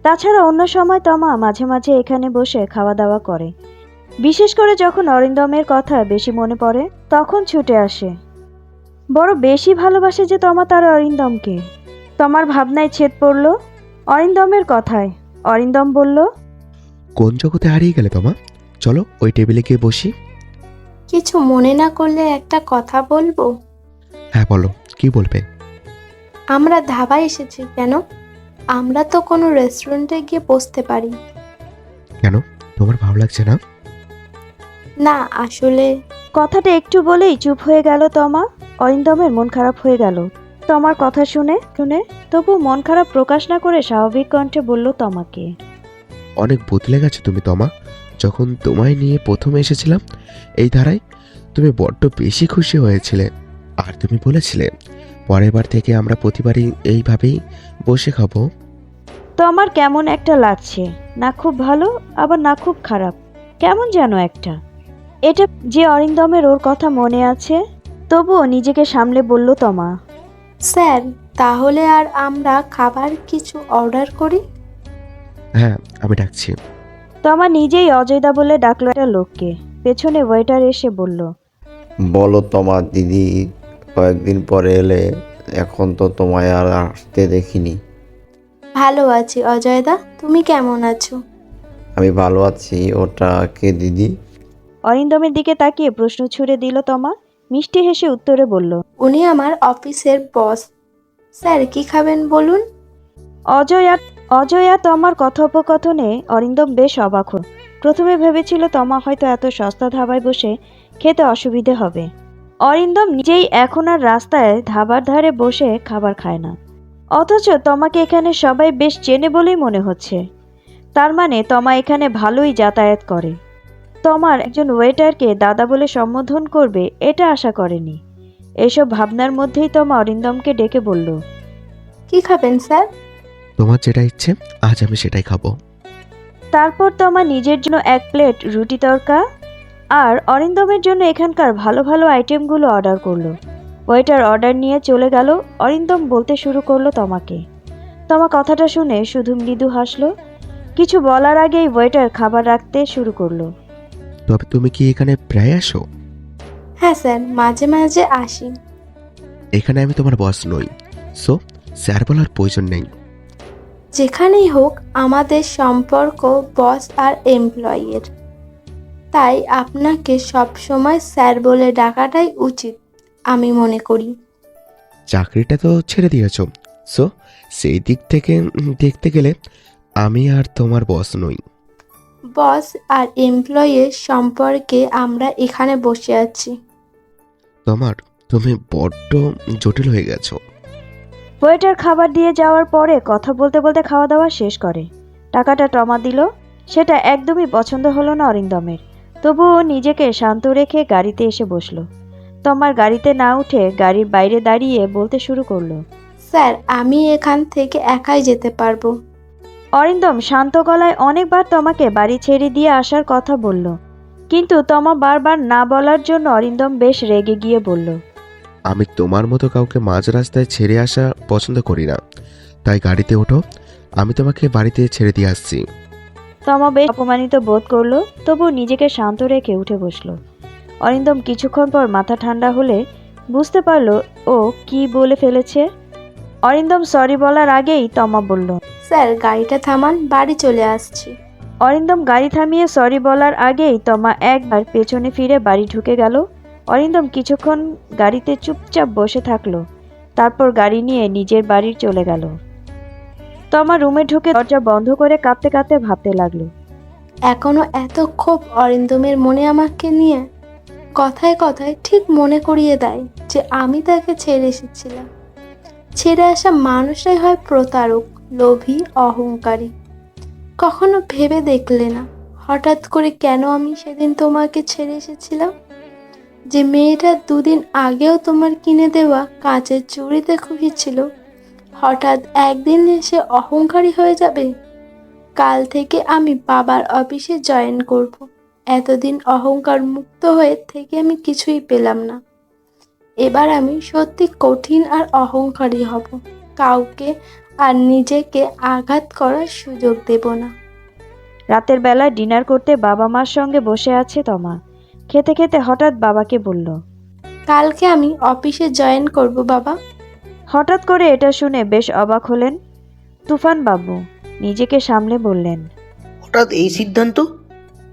S2: তাছাড়া অন্য সময় তমা মাঝে মাঝে এখানে বসে খাওয়া দাওয়া করে, বিশেষ করে যখন অরিন্দমের কথা বেশি মনে পড়ে তখন ছুটে আসে। বড় বেশি ভালোবাসে যে তমা তার অরিন্দমকে। তমার ভাবনায় ছেদ পড়ল অরিন্দমের কথায়। অরিন্দম বলল,
S3: কোন জগতে হারিয়ে গেলে তমা? চলো ওই টেবিলে গিয়ে বসি।
S1: কিছু মনে না করলে একটা কথা বলবো?
S3: হ্যাঁ বলো, কি বলবে?
S1: আমরা ধাবায় এসেছি কেন? আমরা তো কোনো রেস্টুরেন্টে গিয়ে বসতে পারি।
S3: কেন, তোমার ভালো লাগছে না?
S1: না আসলে
S2: কথাটা একটু বলেই চুপ হয়ে গেল তমা। অরিন্দমের মন খারাপ হয়ে গেল তমার কথা শুনে শুনে তবু মন খারাপ প্রকাশ না করে স্বাভাবিক কণ্ঠে বলল তমাকে,
S3: অনেক বদলে গেছো তুমি তমা। যখন তোমায় নিয়ে প্রথমে এসেছিলাম এই ধারায়, তুমি বড্ড বেশি খুশি হয়েছিলে, আর তুমি বলেছিলে পরের বার থেকে আমরা প্রতিবারই এইভাবেই বসে খাবো।
S2: তমার কেমন একটা লাগছে, না খুব ভালো আবার না খুব খারাপ, কেমন যেন একটা। এটা যে অরিন্দমের ওর কথা মনে আছে, তবুও নিজেকে সামলে বলল তমা,
S1: স্যার তাহলে আর আমরা খাবার কিছু অর্ডার করি?
S3: হ্যাঁ, আমি ডাকছি।
S2: তমা নিজেই অজয়দা বলে ডাকলো একটা লোককে। পেছনে ওয়েটার এসে বলল,
S9: বলো তোমার দিদি, কয়েকদিন পরে এলে, এখন তো তোমায় আর আসতে দেখিনি।
S1: ভালো আছি অজয়দা, তুমি কেমন আছো?
S9: আমি ভালো আছি। ওটা কে দিদি?
S2: অরিন্দমের দিকে তাকিয়ে প্রশ্ন ছুড়ে দিল তমা। মিষ্টি হেসে উত্তরে বলল,
S1: উনি আমার অফিসের বস। স্যার কি খাবেন বলুন?
S2: অজয় আর তমার কথোপকথনে অরিন্দম বেশ অবাক হল। প্রথমে ভেবেছিল তমা হয়তো এত সস্তা ধাবায় বসে খেতে অসুবিধে হবে। অরিন্দম নিজেই এখন আর রাস্তায় ধাবার ধারে বসে খাবার খায় না, অথচ তমাকে এখানে সবাই বেশ চেনে বলেই মনে হচ্ছে। তার মানে তমা এখানে ভালোই যাতায়াত করে। তমার একজন ওয়েটারকে দাদা বলে সম্বোধন করবে এটা আশা করেনি। এসব ভাবনার মধ্যেই তমা অরিন্দমকে ডেকে বলল,
S1: কি খাবেন স্যার?
S3: তোমার যেটা ইচ্ছে আজ আমি সেটাই খাবো।
S2: তারপর তমা নিজের জন্য এক প্লেট রুটি তড়কা আর অরিন্দমের জন্য এখানকার ভালো ভালো আইটেমগুলো অর্ডার করলো। ওয়েটার অর্ডার নিয়ে চলে গেল। অরিন্দম বলতে শুরু করলো তমাকে। তমা কথাটা শুনে শুধু মৃদু হাসলো। কিছু বলার আগেই ওয়েটার খাবার রাখতে শুরু করলো।
S3: তবে তুমি কি এখানে প্রায় আসো?
S1: হ্যাঁ স্যার, মাঝে মাঝে আসি।
S3: এখানে আমি তোমার বস নই, সো স্যার বলার প্রয়োজন নেই।
S1: যেখানেই হোক আমাদের সম্পর্ক বস আর এমপ্লয়ির, তাই আপনাকে সবসময় স্যার বলে ডাকাটাই উচিত আমি মনে করি।
S3: চাকরিটা তো ছেড়ে দিয়েছো, সো সেই দিক থেকে দেখতে গেলে আমি আর তোমার বস নই।
S1: বস আর এমপ্লয়ির সম্পর্কে আমরা এখানে বসে আছি।
S3: তুমি বড্ড জটিল হয়ে গেছো।
S2: ওয়েটার খাবার দিয়ে যাওয়ার পরে কথা বলতে বলতে খাওয়া দাওয়া শেষ করে। টাকাটা টমা দিল। সেটা একদমই পছন্দ হলো না অরিন্দমের, তবুও নিজেকে শান্ত রেখে গাড়িতে এসে বসলো। তমার গাড়িতে না উঠে গাড়ির বাইরে দাঁড়িয়ে বলতে শুরু করলো,
S1: স্যার আমি এখান থেকে একাই যেতে পারবো।
S2: অরিন্দম শান্ত গলায় অনেকবার তমাকে বাড়ি ছেড়ে দিয়ে আসার কথা বলল, কিন্তু তমা বারবার না বলার জন্য অরিন্দম বেশ রেগে গিয়ে বলল,
S3: আমি তোমার মতো কাউকে মাঝ রাস্তায় ছেড়ে আসা পছন্দ করি না, তাই গাড়িতে ওঠো, আমি তোমাকে বাড়িতে ছেড়ে দিয়ে আসছি।
S2: তমা বেশ অপমানিত বোধ করলো, তবু নিজেকে শান্ত রেখে উঠে বসলো। অরিন্দম কিছুক্ষণ পর মাথা ঠান্ডা হলে বুঝতে পারলো ও কি বলে ফেলেছে। অরিন্দম সরি বলার আগেই তমা বলল।
S1: স্যার গাড়িটা থামান, বাড়ি চলে আসছি।
S2: অরিন্দম গাড়ি থামিয়ে সরি বলার আগেই তমা একবার পেছনে ফিরে বাড়ি ঢুকে গেল। অরিন্দম কিছুক্ষণ গাড়িতে চুপচাপ বসে থাকলো, তারপর গাড়ি নিয়ে নিজের বাড়ি চলে গেল। তমা রুমে ঢুকে দরজা বন্ধ করে কাঁদতে কাঁদতে ভাবতে লাগলো।
S1: এখনো এত ক্ষোভ অরিন্দমের মনে আমাকে নিয়ে। কথায় কথায় ঠিক মনে করিয়ে দেয় যে আমি তাকে ছেড়ে এসেছিলাম। ছেড়ে আসা মানুষরাই হয় প্রতারক, লোভী, অহংকারী। কখনো ভেবে দেখলে না হঠাৎ করে কেন আমি সেদিন তোমাকে ছেড়ে এসেছিলাম? যে মেয়েটা দুদিন আগেও তোমার কিনে দেওয়া কাঁচের চুড়িতে খুশি ছিল, হঠাৎ একদিন এসে অহংকারী হয়ে যাবে। কাল থেকে আমি বাবার অফিসে জয়েন করব। এতদিন অহংকার মুক্ত হয়ে থেকে আমি কিছুই পেলাম না। এবার আমি সত্যি কঠিন আর অহংকারী হব। কাউকে আর নিজেকে আঘাত করার সুযোগ দেব না।
S2: রাতের বেলা ডিনার করতে বাবা মার সঙ্গে বসে আছে তমা। খেতে খেতে হঠাৎ বাবাকে বলল।
S1: কালকে আমি অফিসে জয়েন করব বাবা।
S2: হঠাৎ করে এটা শুনে বেশ অবাক হলেন তুফান বাবু। নিজেকে সামলে বললেন,
S5: হঠাৎ এই সিদ্ধান্ত?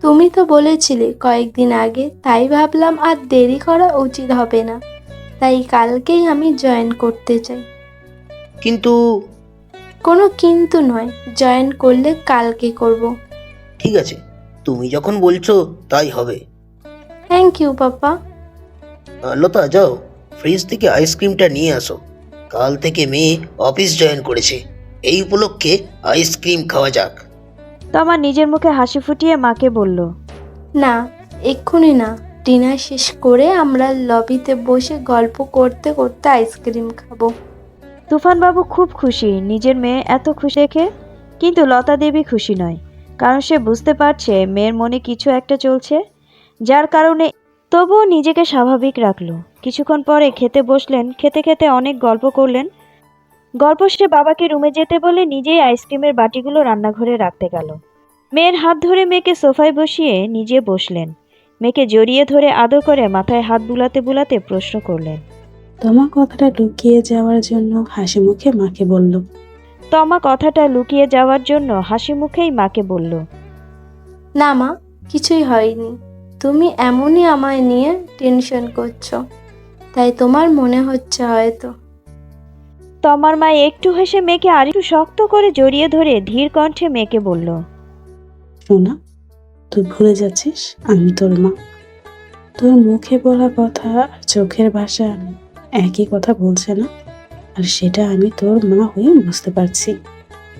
S1: তুমি তো বলেছিলে কয়েকদিন আগে, তাই ভাবলাম আর দেরি করা উচিত হবে না। তাই কালকেই আমি জয়েন করতে চাই।
S5: কিন্তু
S1: কোনো কিন্তু নয়, জয়েন করলে কালকে করব।
S5: ঠিক আছে, তুমি যখন বলছো তাই হবে।
S1: Thank you papa.
S5: লতা যাও, ফ্রিজ থেকে আইসক্রিমটা নিয়ে আসো। কাল থেকে মেয়ে অফিস জয়েন করেছে, এই উপলক্ষে আইসক্রিম খাওয়া যাক।
S2: তমা নিজের মুখে হাসি ফুটিয়ে মাকে বলল,
S1: না, এক্ষুনি না। ডিনার শেষ করে আমরা লবিতে বসে গল্প করতে করতে আইসক্রিম খাবো।
S2: তুফান বাবু খুব খুশি নিজের মেয়ে এত খুশি দেখে, কিন্তু লতা দেবী খুশি নয়, কারণ সে বুঝতে পারছে মেয়ের মনে কিছু একটা চলছে, যার কারণে তবুও নিজেকে স্বাভাবিক রাখলো। কিছুক্ষণ পরে খেতে বসলেন। খেতে খেতে অনেক গল্প করলেন। গল্প শেষে বাবাকে রুমে যেতে বলে নিজেই আইসক্রিমের বাটিগুলো রান্নাঘরে রাখতে গেল। মেয়ের হাত ধরে মেয়েকে সোফায় বসিয়ে নিজে বসলেন। মেয়েকে জড়িয়ে ধরে আদর করে মাথায় হাত বুলাতে বুলাতে প্রশ্ন করলেন।
S6: তোমার কথাটা লুকিয়ে যাওয়ার জন্য হাসি মুখে মাকে বলল।
S2: তমা কথাটা লুকিয়ে যাওয়ার জন্য হাসি মুখেই মাকে বলল,
S1: না মা, কিছুই হয়নি। তুমি এমনই আমায় নিয়ে টেনশন করছো, তাই তোমার মনে হচ্ছে হয়তো।
S2: তমার মা একটু হেসে মেয়েকে আরেকটু শক্ত করে জড়িয়ে ধরে ধীর কণ্ঠে মেয়েকে বলল,
S6: সোনা, তুই ভুলে যাচ্ছিস আমি তোর মা। তোর মুখে বলা কথা আর চোখের ভাষা একই কথা বলছে না, আর সেটা আমি তোর মা হয়ে বুঝতে পারছি।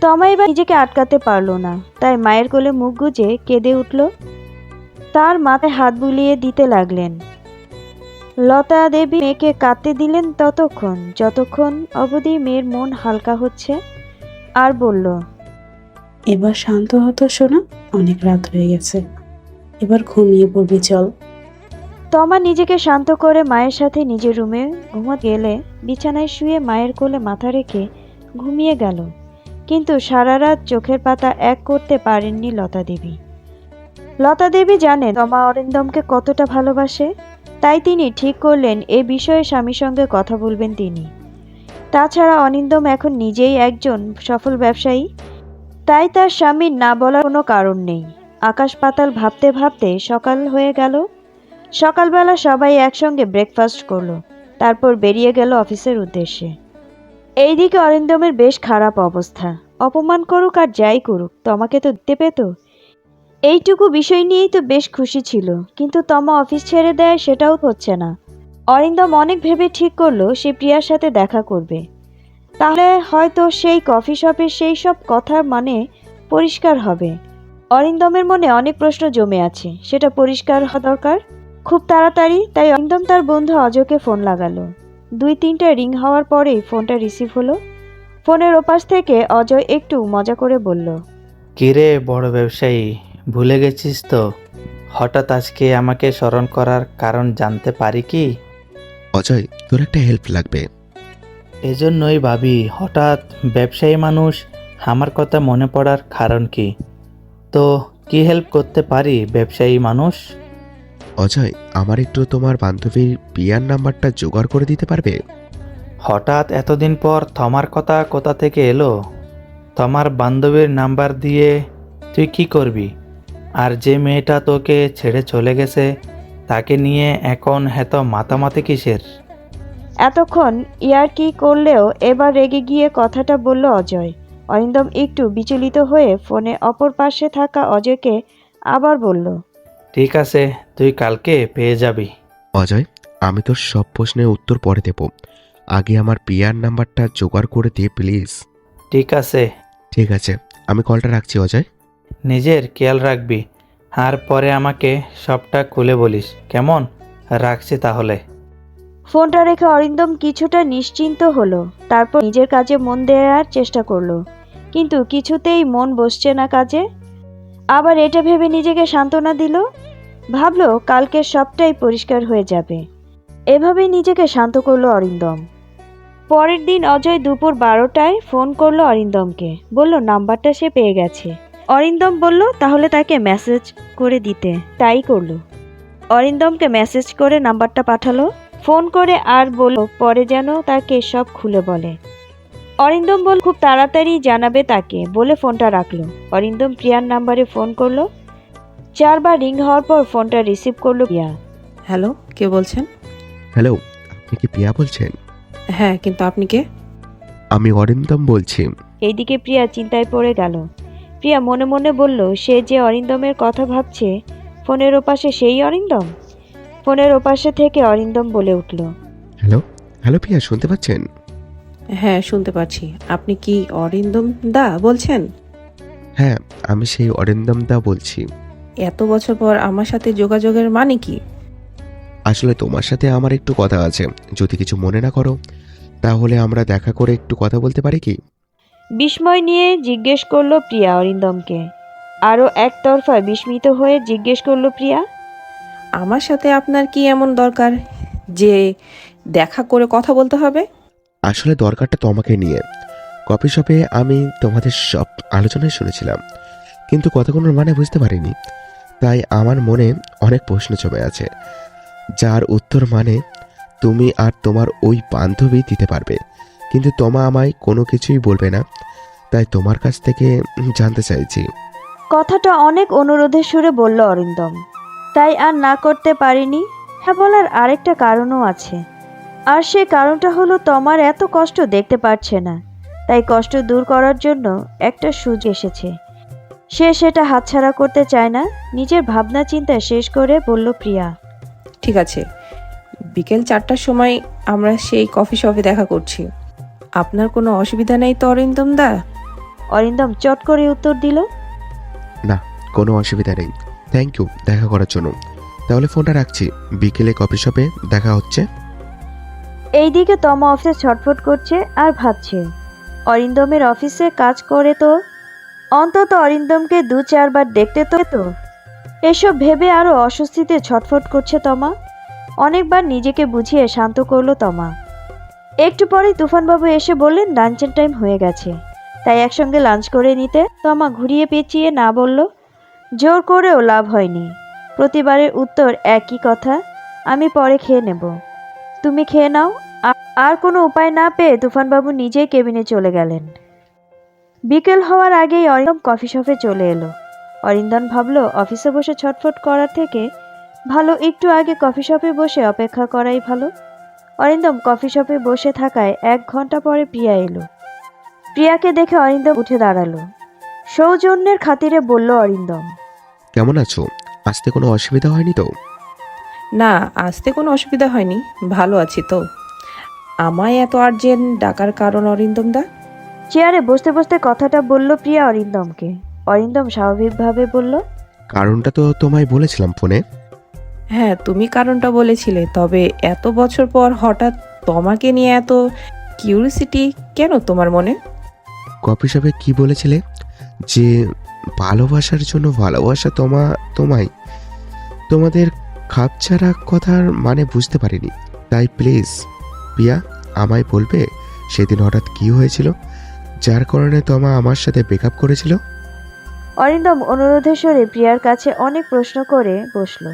S2: তমা এবার নিজেকে আটকাতে পারল না, তাই মায়ের কোলে মুখ গুজে কেঁদে উঠল। তার মাথায় হাত বুলিয়ে দিতে লাগলেন। লতা দেবী মেয়েকে কাঁদতে দিলেন ততক্ষণ যতক্ষণ অবধি মেয়ের মন হালকা হচ্ছে, আর বলল,
S6: এবার শান্ত হতো সোনা, অনেক রাত হয়ে গেছে, এবার ঘুমিয়ে পড়বি চল।
S2: তমা নিজেকে শান্ত করে মায়ের সাথে নিজের রুমে ঘুমাতে গেলে বিছানায় শুয়ে মায়ের কোলে মাথা রেখে ঘুমিয়ে গেল। কিন্তু সারা রাত চোখের পাতা এক করতে পারেননি লতা দেবী। লতা দেবী জানেন তমা অরিন্দমকে কতটা ভালোবাসে, তাই তিনি ঠিক করলেন এ বিষয়ে স্বামীর সঙ্গে কথা বলবেন তিনি। তাছাড়া অরিন্দম এখন নিজেই একজন সফল ব্যবসায়ী, তাই তার স্বামীর না বলার কোনো কারণ নেই। আকাশ পাতাল ভাবতে ভাবতে সকাল হয়ে গেল। সকালবেলা সবাই একসঙ্গে ব্রেকফাস্ট করলো, তারপর বেরিয়ে গেল অফিসের উদ্দেশ্যে। এইদিকে অরিন্দমের বেশ খারাপ অবস্থা। অপমান করুক আর যাই করুক, তমাকে তো দিতে পেত। এইটুকু বিষয় নিয়েই তো বেশ খুশি ছিল, কিন্তু তমা অফিস ছেড়ে দেয় সেটাও হচ্ছে না। অরিন্দম অনেক ভেবে ঠিক করলো সে প্রিয়ার সাথে দেখা করবে। তাহলে হয়তো সেই কফি শপের সেই সব কথার মানে পরিষ্কার হবে। অরিন্দমের মনে অনেক প্রশ্ন জমে আছে, সেটা পরিষ্কার হওয়া দরকার খুব তাড়াতাড়ি। তাই অরিন্দম তার বন্ধু অজয়কে ফোন লাগালো। 2-3টা রিং হওয়ার পরেই ফোনটা রিসিভ হলো। ফোনের ওপাশ থেকে অজয় একটু মজা করে বলল,
S10: কিরে বড় ব্যবসায়ী, ভুলে গেছিস তো? হঠাৎ আজকে আমাকে স্মরণ করার কারণ জানতে পারি কি?
S3: অজয়, তোর একটা হেল্প লাগবে।
S10: এজন্যই ভাবি হঠাৎ ব্যবসায়ী মানুষ আমার কথা মনে পড়ার কারণ কি? তো কি হেল্প করতে পারি ব্যবসায়ী মানুষ?
S3: অজয়, আমার একটু তোমার বান্ধবীর প্রিয়ার নাম্বারটা জোগাড় করে দিতে পারবে?
S10: হঠাৎ এতদিন পর তোমার কথা কোথা থেকে এলো? তোমার বান্ধবীর নাম্বার দিয়ে তুই কি করবি? আর যে মেয়েটা তোকে ছেড়ে চলে গেছে তাকে নিয়ে এখন এত মাতামাতি কিসের?
S2: এতক্ষণ ইয়ার্কি করলেও এবার রেগে গিয়ে কথাটা বলল অজয়। অরিন্দম একটু বিচলিত হয়ে ফোনে অপর পাশে থাকা অজয়কে আবার বলল,
S10: ঠিক আছে, তুই কালকে পেয়ে যাবি।
S3: অজয়, আমি তোর সব প্রশ্নের উত্তর পরে দেব। আগে আমার পিয়ার নাম্বারটা জোগাড় করে দিয়ে প্লিজ।
S10: ঠিক আছে,
S3: ঠিক আছে, আমি কলটা রাখছি অজয়।
S10: নিজের খেয়াল রাখবি, আর পরে আমাকে সবটা খুলে বলিস, কেমন? রাখছি তাহলে।
S2: ফোনটা রেখে অরিন্দম কিছুটা নিশ্চিন্ত হলো। তারপর নিজের কাজে মন দেওয়ার চেষ্টা করলো, কিন্তু কিছুতেই মন বসছে না কাজে। আবার এটা ভেবে নিজেকে সান্ত্বনা দিল, ভাবলো কালকে সবটাই পরিষ্কার হয়ে যাবে। এভাবেই নিজেকে শান্ত করলো অরিন্দম। পরের দিন অজয় দুপুর 12টায় ফোন করলো অরিন্দমকে, বলল নাম্বারটা সে পেয়ে গেছে। অরিন্দম বলল তাহলে তাকে মেসেজ করে দিতে, তাই করলো। অরিন্দমকে মেসেজ করে নাম্বারটা পাঠালো, ফোন করে আর বলল পরে যেন তাকে সব খুলে বলে। অরিন্দম বল খুব তাড়াতাড়ি জানাবে তাকে, বলে ফোনটা রাখলো। অরিন্দম প্রিয়ার নাম্বারে ফোন করলো। 4 বার রিং হওয়ার পর ফোনটা রিসিভ করলো প্রিয়া।
S4: হ্যালো, কে বলছেন?
S3: হ্যালো, আপনি কি পিয়া বলছেন?
S4: হ্যাঁ, কিন্তু আপনি কে?
S3: আমি অরিন্দম বলছি।
S2: এইদিকে প্রিয়া চিন্তায় পড়ে গেল। প্রিয়া মনে মনে বলল সে যে অরিন্দমের কথা ভাবছে, ফোনের ওপাশে সেই অরিন্দম। ফোনের ওপাশে থেকে অরিন্দম বলে উঠল,
S3: হ্যালো, হ্যালো পিয়া, শুনতে পাচ্ছেন?
S4: হ্যাঁ, শুনতে পাচ্ছি। আপনি কি অরিন্দম দা বলছেন?
S3: হ্যাঁ, আমি সেই অরিন্দম দা বলছি।
S4: এত বছর পর আমার সাথে যোগাযোগের মানে কি?
S3: আসলে তোমার সাথে আমার একটু কথা আছে, যদি কিছু মনে না করো তাহলে আমরা দেখা করে একটু কথা বলতে পারি কি?
S2: বিস্ময় নিয়ে জিজ্ঞেস করলো প্রিয়া অরিন্দমকে। আরও একতরফা বিস্মিত হয়ে জিজ্ঞেস করলো প্রিয়া,
S4: আমার সাথে আপনার কি এমন দরকার যে দেখা করে কথা বলতে হবে?
S3: আসলে দরকারটা তোমাকে নিয়ে। কফি শপে আমি তোমাদের সব আলোচনায় শুনেছিলাম, কিন্তু কথাগুলোর মানে বুঝতে পারিনি। তাই আমার মনে অনেক প্রশ্ন জমে আছে, যার উত্তর মানে তুমি আর তোমার ওই বান্ধবী দিতে পারবে, কিন্তু তোমা আমায় কোনো কিছুই বলবে না। তাই তোমার কাছ থেকে জানতে চাইছি।
S2: কথাটা অনেক অনুরোধের সুরে বলল অরিন্দম। তাই আর না করতে পারিনি। হ্যাঁ বলার আরেকটা কারণও আছে, আর সে কারণটা হলো তোমার এত কষ্ট দেখতে পারছে না, তাই কষ্ট দূর করার জন্য একটা সুযোগ এসেছে। সে সেটা হাতছাড়া করতে চায় না। নিজের ভাবনা চিন্তা শেষ করে বলল প্রিয়া,
S4: ঠিক আছে, বিকেল 4টার সময় আমরা সেই কফি শপে দেখা করছি। আপনার কোনো অসুবিধা নেই তো অরিন্দম দা?
S2: অরিন্দম চট করে উত্তর দিল,
S3: না, কোনো অসুবিধা নেই, থ্যাংক ইউ দেখা করার জন্য। তাহলে ফোনটা রাখছি, বিকেলে কফি শপে দেখা হচ্ছে।
S2: এইদিকে তমা অফিসে ছটফট করছে আর ভাবছে অরিন্দমের অফিসে কাজ করে তো অন্তত অরিন্দমকে 2-4 বার দেখতে তো। এসব ভেবে আরো অস্বস্তিতে ছটফট করছে তমা। অনেকবার নিজেকে বুঝিয়ে শান্ত করলো তমা। একটু পরেই তুফানবাবু এসে বললেন লাঞ্চের টাইম হয়ে গেছে, তাই একসঙ্গে লাঞ্চ করে নিতে। তমা ঘুরিয়ে পেঁচিয়ে না বলল, জোর করেও লাভ হয়নি। প্রতিবারের উত্তর একই কথা, আমি পরে খেয়ে নেব, তুমি খেয়ে নাও। আর কোনো উপায় না পেয়ে তুফানবাবু নিজেই কেবিনে চলে গেলেন। বিকেল হওয়ার আগেই অরিন্দম কফি শপে চলে এলো। অরিন্দম ভাবলো অফিসে বসে ছটফট করার থেকে ভালো একটু আগে কফি শপে বসে অপেক্ষা করাই ভালো। অরিন্দম কফি শপে বসে থাকায় 1 ঘন্টা পরে প্রিয়া এলো। প্রিয়াকে দেখে অরিন্দম উঠে দাঁড়ালো। সৌজন্যের খাতিরে বলল অরিন্দম,
S3: কেমন আছো? আসতে কোনো অসুবিধা হয়নি তো?
S4: না, আসতে কোনো অসুবিধা হয়নি, ভালো আছি তো। আমায় এত আর্জেন্ট ডাকার কারণ অরিন্দম দা?
S2: চেয়ারে বসতে বসতে কথাটা বলল প্রিয়া অরিন্দমকে। অরিন্দম স্বাভাবিকভাবে বলল,
S3: কারণটা তো তোমায় বলেছিলাম ফোনে।
S4: হ্যাঁ, তুমি কারণটা বলেছিলে, তবে এত বছর পর হঠাৎ তোমাকে নিয়ে এত কিউরিসিটি কেন তোমার মনে?
S3: কফি শপে কি বলেছিলে যে ভালোবাসার জন্য ভালোবাসা তোমায়? তোমাদের খাপছাড়া কথার মানে বুঝতে পারিনি। তাই প্লিজ পিয়া, আমায় বলবে সেদিন হঠাৎ কি হয়েছিল যার কারণে তোমা আমার সাথে ব্রেকআপ করেছিল?
S2: অরিন্দম অনুরোধের স্বরে প্রিয়ার কাছে অনেক প্রশ্ন করে বসলো।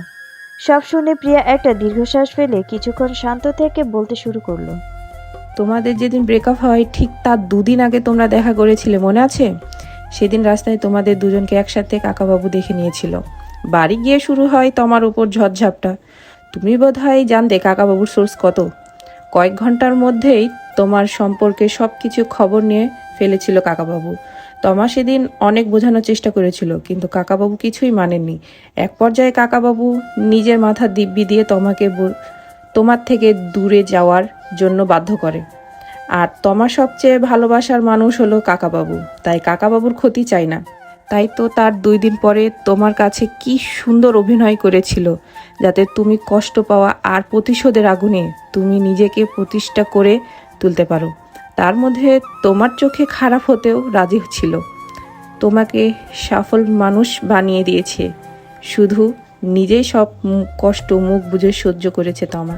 S2: সব শুনে প্রিয়া একটা দীর্ঘশ্বাস ফেলে কিছুক্ষণ শান্ত থেকে বলতে শুরু করলো,
S4: তোমাদের যেদিন ব্রেকআপ হয় ঠিক তার 2 দিন আগে তোমরা দেখা করেছিলে, মনে আছে? সেদিন রাস্তায় তোমাদের দুজনকে একসাথে কাকাবাবু দেখে নিয়েছিল। বাড়ি গিয়ে শুরু হয় তোমার উপর ঝড়ঝাপটা। তুমি বোধহয় জানতে কাকাবাবুর সোর্স কত। কয়েক ঘন্টার মধ্যেই তোমার সম্পর্কে সব কিছু খবর নিয়ে ফেলেছিল কাকাবাবু। তোমার সেদিন অনেক বোঝানোর চেষ্টা করেছিল, কিন্তু কাকাবাবু কিছুই মানেননি। এক পর্যায়ে কাকাবাবু নিজের মাথা দিব্যি দিয়ে তোমার থেকে দূরে যাওয়ার জন্য বাধ্য করে। আর তোমার সবচেয়ে ভালোবাসার মানুষ হলো কাকাবাবু, তাই কাকাবাবুর ক্ষতি চাই না। তাই তো তার 2 দিন পরে তোমার কাছে কি সুন্দর অভিনয় করেছিল, যাতে তুমি কষ্ট পাওয়া আর প্রতিশোধের আগুনে তুমি নিজেকে প্রতিষ্ঠা করে তুলতে পারো। তার মধ্যে তোমার চোখে খারাপ হতেও রাজি ছিল। তোমাকে সফল মানুষ বানিয়ে দিয়েছে, শুধু নিজেই সব কষ্ট মুখ বুজে সহ্য করেছে তোমা।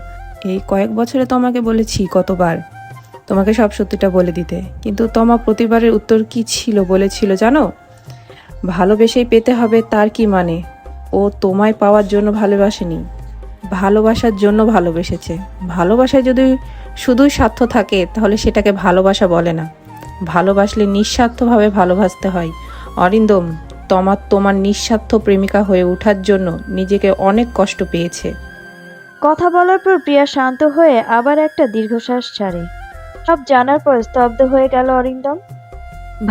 S4: এই কয়েক বছরে তোমাকে বলেছি কতবার তোমাকে সব সত্যিটা বলে দিতে, কিন্তু তোমার প্রতিবারের উত্তর কি ছিল বলেছিল জানো? ভালোবেসেই পেতে হবে তার কি মানে? ও তোমায় পাওয়ার জন্য ভালোবাসেনি, ভালোবাসার জন্য ভালোবেসেছে। ভালোবাসায় যদি শুধুই স্বার্থ থাকে তাহলে সেটাকে ভালোবাসা বলে না। ভালোবাসলে নিঃস্বার্থভাবে ভালোবাসতে হয়। অরিন্দম, তোমার নিঃস্বার্থ প্রেমিকা হয়ে ওঠার জন্য নিজেকে অনেক কষ্ট পেয়েছে।
S2: কথা বলার পর প্রিয়া শান্ত হয়ে আবার একটা দীর্ঘশ্বাস ছাড়ে। সব জানার পর স্তব্ধ হয়ে গেল অরিন্দম।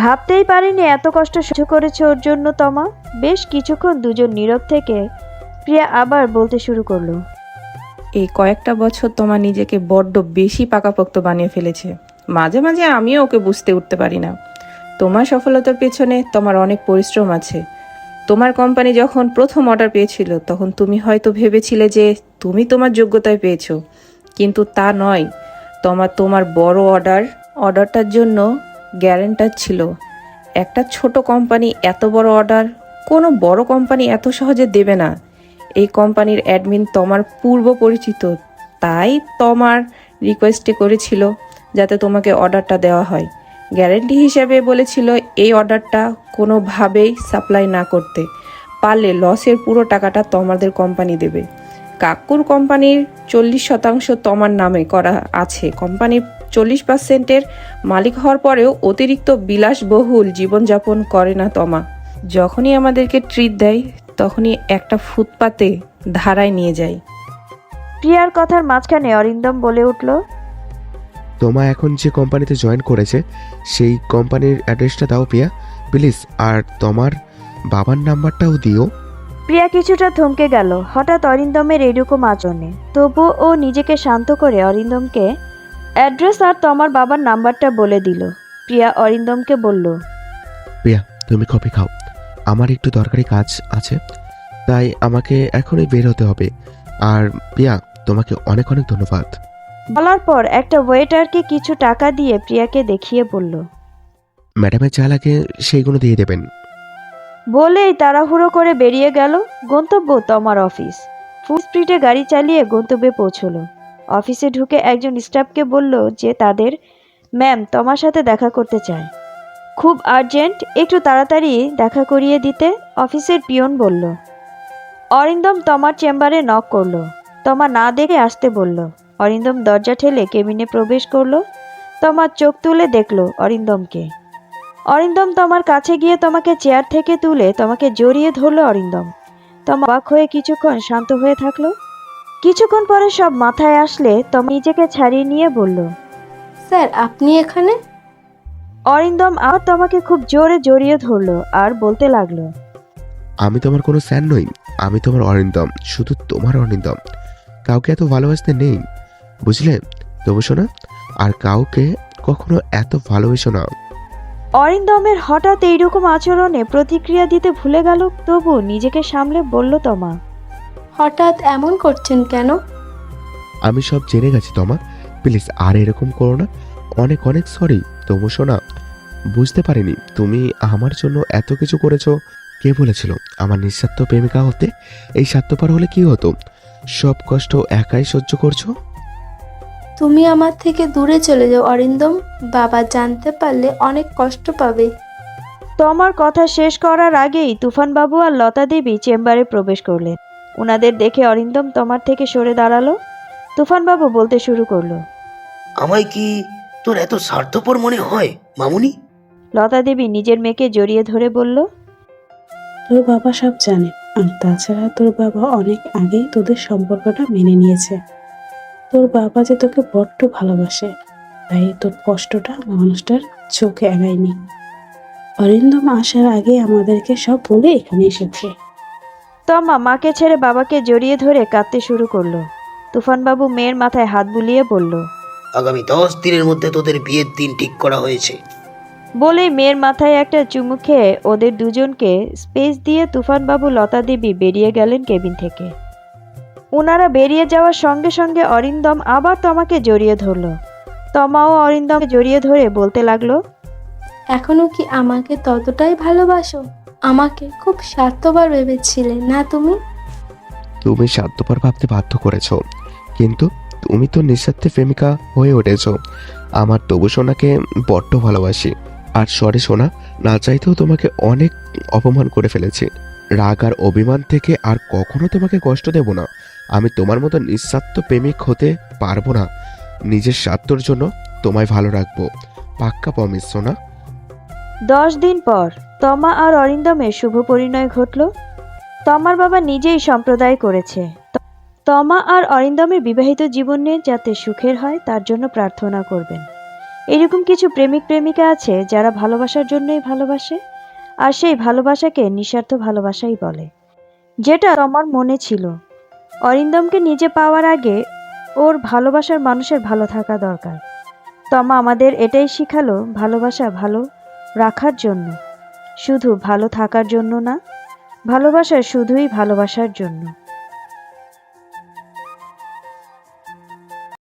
S2: ভাবতেই পারিনি এত কষ্ট সহ্য করেছে ওর জন্য তমা। বেশ কিছুক্ষণ দুজন নীরব থেকে প্রিয়া আবার বলতে শুরু করলো।
S4: এই কয়েকটা বছর তোমার নিজেকে বড্ড বেশি পাকাপোক্ত বানিয়ে ফেলেছে। মাঝে মাঝে আমিও ওকে বুঝতে উঠতে পারি না। তোমার সফলতার পেছনে তোমার অনেক পরিশ্রম আছে। তোমার কোম্পানি যখন প্রথম অর্ডার পেয়েছিল তখন তুমি হয়তো ভেবেছিলে যে তুমি তোমার যোগ্যতায় পেয়েছো, কিন্তু তা নয়। তোমার বড় অর্ডারটার জন্য গ্যারেন্টার ছিল। একটা ছোট কোম্পানি এত বড় অর্ডার কোনো বড় কোম্পানি এত সহজে দেবে না। এই কোম্পানির অ্যাডমিন তোমার পূর্ব পরিচিত, তাই তোমার রিকোয়েস্টে করেছিল যাতে তোমাকে অর্ডারটা দেওয়া হয়। গ্যারেন্টি হিসেবে বলেছিল এই অর্ডারটা কোনোভাবেই সাপ্লাই না করতে পারলে লসের পুরো টাকাটা তোমাদের কোম্পানি দেবে। কাকুর কোম্পানির 40% তোমার নামে করা আছে। কোম্পানির 40%-এর মালিক হওয়ার পরেও অতিরিক্ত বিলাসবহুল জীবনযাপন করে না তোমা। যখনই আমাদেরকে ট্রিট দেয় তখনই একটা ফুটপাতে ধারায় নিয়ে যায়।
S2: প্রিয়ার কথার মাঝখানে অরিন্দম বলে উঠল,
S3: তোমা এখন যে কোম্পানিতে জয়েন করেছে সেই কোম্পানির অ্যাড্রেসটা দাও প্রিয়া প্লিজ, আর তোমার বাবার নাম্বারটাও দিও।
S2: প্রিয়া কিছুটা থমকে গেল হঠাৎ অরিন্দমের এরকম আচরণে। তবুও ও নিজেকে শান্ত করে অরিন্দমকে অ্যাড্রেস আর তোমার বাবার নাম্বারটা বলে দিল। প্রিয়া অরিন্দমকে বলল,
S3: প্রিয়া তুমি কফি খাও, আমার একটু দরকারি কাজ আছে, তাই আমাকে এখনই বের হতে হবে। আর প্রিয়া তোমাকে অনেক অনেক ধন্যবাদ।
S2: বলার পর একটা ওয়েটারকে কিছু টাকা দিয়ে প্রিয়াকে দেখিয়ে বলল,
S3: ম্যাডামের যা লাগে সেইগুলো দিয়ে দেবেন।
S2: বলেই তাড়াহুড়ো করে বেরিয়ে গেল। গন্তব্য তোমার অফিস। ফুল স্পিডে গাড়ি চালিয়ে গন্তব্যে পৌঁছলো। অফিসে ঢুকে একজন স্টাফকে বলল যে তাদের ম্যাম তোমার সাথে দেখা করতে চায়, খুব আর্জেন্ট, একটু তাড়াতাড়ি দেখা করিয়ে দিতে। অফিসের পিয়ন বলল। অরিন্দম তোমার চেম্বারে নক করলো। তোমার না দেখে আসতে বলল। অরিন্দম দরজা ঠেলে কেবিনে প্রবেশ করলো। তোমার চোখ তুলে দেখলো অরিন্দমকে। অরিন্দম তোমার কাছে গিয়ে তোমাকে চেয়ার থেকে তুলে তোমাকে জড়িয়ে ধরলো। অরিন্দম তোমার অবাক হয়ে কিছুক্ষণ শান্ত হয়ে থাকলো। কিছুক্ষণ পরে সব মাথায় আসলে তোমা নিজেকে ছাড়িয়ে নিয়ে বলল,
S1: স্যার আপনি এখানে?
S2: অরিন্দম আর তোমাকে খুব জোরে জড়িয়ে ধরলো আর বলতে লাগলো,
S3: আমি তোমার কোনো স্যার নই, আমি তোমার অরিন্দম, শুধু তোমার অরিন্দম। কাউকে এত ভালোবাসতে নেই, বুঝলে তবু শোনা, আর কাউকে কখনো এত ভালোবেসো না।
S2: অরিন্দমের হঠাৎ এইরকম আচরণে প্রতিক্রিয়া দিতে ভুলে গেল, তবু নিজেকে সামলে বলল, তোমা
S1: হঠাৎ এমন করছেন কেন?
S3: আমি সব জেনে গেছি তোমা, প্লিজ আর এরকম করো না। অনেক অনেক সরি তবু শোনা, বুঝতে পারিনি তুমি আমার জন্য এত কিছু করেছো। কে বলেছিল আমার নিঃস্বার্থ প্রেমিকা হতে? এই স্বার্থপর হলে কি হতো? সব কষ্ট একাই সহ্য করছো।
S1: তুমি আমার থেকে দূরে চলে যাও অরিন্দম, বাবা জানতে পারলে অনেক কষ্ট পাবে।
S2: তোমার কথা শেষ করার আগেই তুফানবাবু আর লতা দেবী চেম্বারে প্রবেশ করলেন। ওনাদের দেখে অরিন্দম তোমার থেকে সরে দাঁড়ালো। তুফানবাবু বলতে শুরু করলো,
S5: আমায় কি তোর এত স্বার্থপর মনে হয় মামুনি?
S2: লতা দেবী নিজের মেয়েকে জড়িয়ে ধরে বলল,
S6: তোর বাবা সব জানে, আর তাছাড়া তোর বাবা অনেক আগেই তোদের সম্পর্কটা মেনে নিয়েছে। তোর বাবা যে তোকে বড্ড ভালোবাসে, তাই তোর কষ্টটা মানুষটার চোখে এড়ায়নি। অরিন্দম আসার আগে আমাদেরকে সব বলে এখানে এসেছে।
S2: তমা মাকে ছেড়ে বাবাকে জড়িয়ে ধরে কাঁদতে শুরু করলো। তুফানবাবু মেয়ের মাথায় হাত বুলিয়ে বলল,
S5: আগামী 10 দিনের মধ্যে তোদের বিয়ের দিন ঠিক করা হয়েছে।
S2: বলেই মেয়ের মাথায় একটা চুমু খেয়ে ওদের দুজনকে স্পেস দিয়ে তুফানবাবু লতা দেবী বেরিয়ে গেলেন কেবিন থেকে। ওনারা বেরিয়ে যাওয়ার সঙ্গে সঙ্গে অরিন্দম আবার তমাকে জড়িয়ে ধরল। তমাও অরিন্দমকে জড়িয়ে ধরে বলতে লাগলো,
S1: এখনো কি আমাকে ততটাই ভালোবাসো? আমাকে খুব স্বার্থপর ভেবেছিলে না তুমি?
S3: তুমি স্বার্থপর ভাবতে বাধ্য করেছ, কিন্তু তুমি তো নিঃস্বার্থে প্রেমিকা হয়ে উঠেছ। আমার তবু সোনাকে বড্ড ভালোবাসি। আর সরে সোনা, না চাইতেও তোমাকে অনেক অপমান করে ফেলেছি। রাগ আর অভিমান থেকে আর কখনো তোমাকে কষ্ট দেব না। আমি তোমার মতো নিঃস্বার্থ প্রেমিক হতে পারবো না। নিজের স্বার্থর জন্য তোমায় ভালো রাখবো, পাক্কা প্রমিস সোনা।
S2: 10 দিন পর তমা আর অরিন্দমের শুভ পরিণয় ঘটল। তমার বাবা নিজেই সম্প্রদায় করেছে। তমা আর অরিন্দমের বিবাহিত জীবন নিয়ে যাতে সুখের হয় তার জন্য প্রার্থনা করবেন। এরকম কিছু প্রেমিক প্রেমিকা আছে যারা ভালোবাসার জন্যই ভালোবাসে, আর সেই ভালোবাসাকে নিঃস্বার্থ ভালোবাসাই বলে, যেটা তমার মনে ছিল। অরিন্দমকে নিজে পাওয়ার আগে ওর ভালোবাসার মানুষের ভালো থাকা দরকার। তমা আমাদের এটাই শিখালো, ভালোবাসা ভালো রাখার জন্য, শুধু ভালো থাকার জন্য না, ভালোবাসা শুধুই ভালোবাসার জন্য।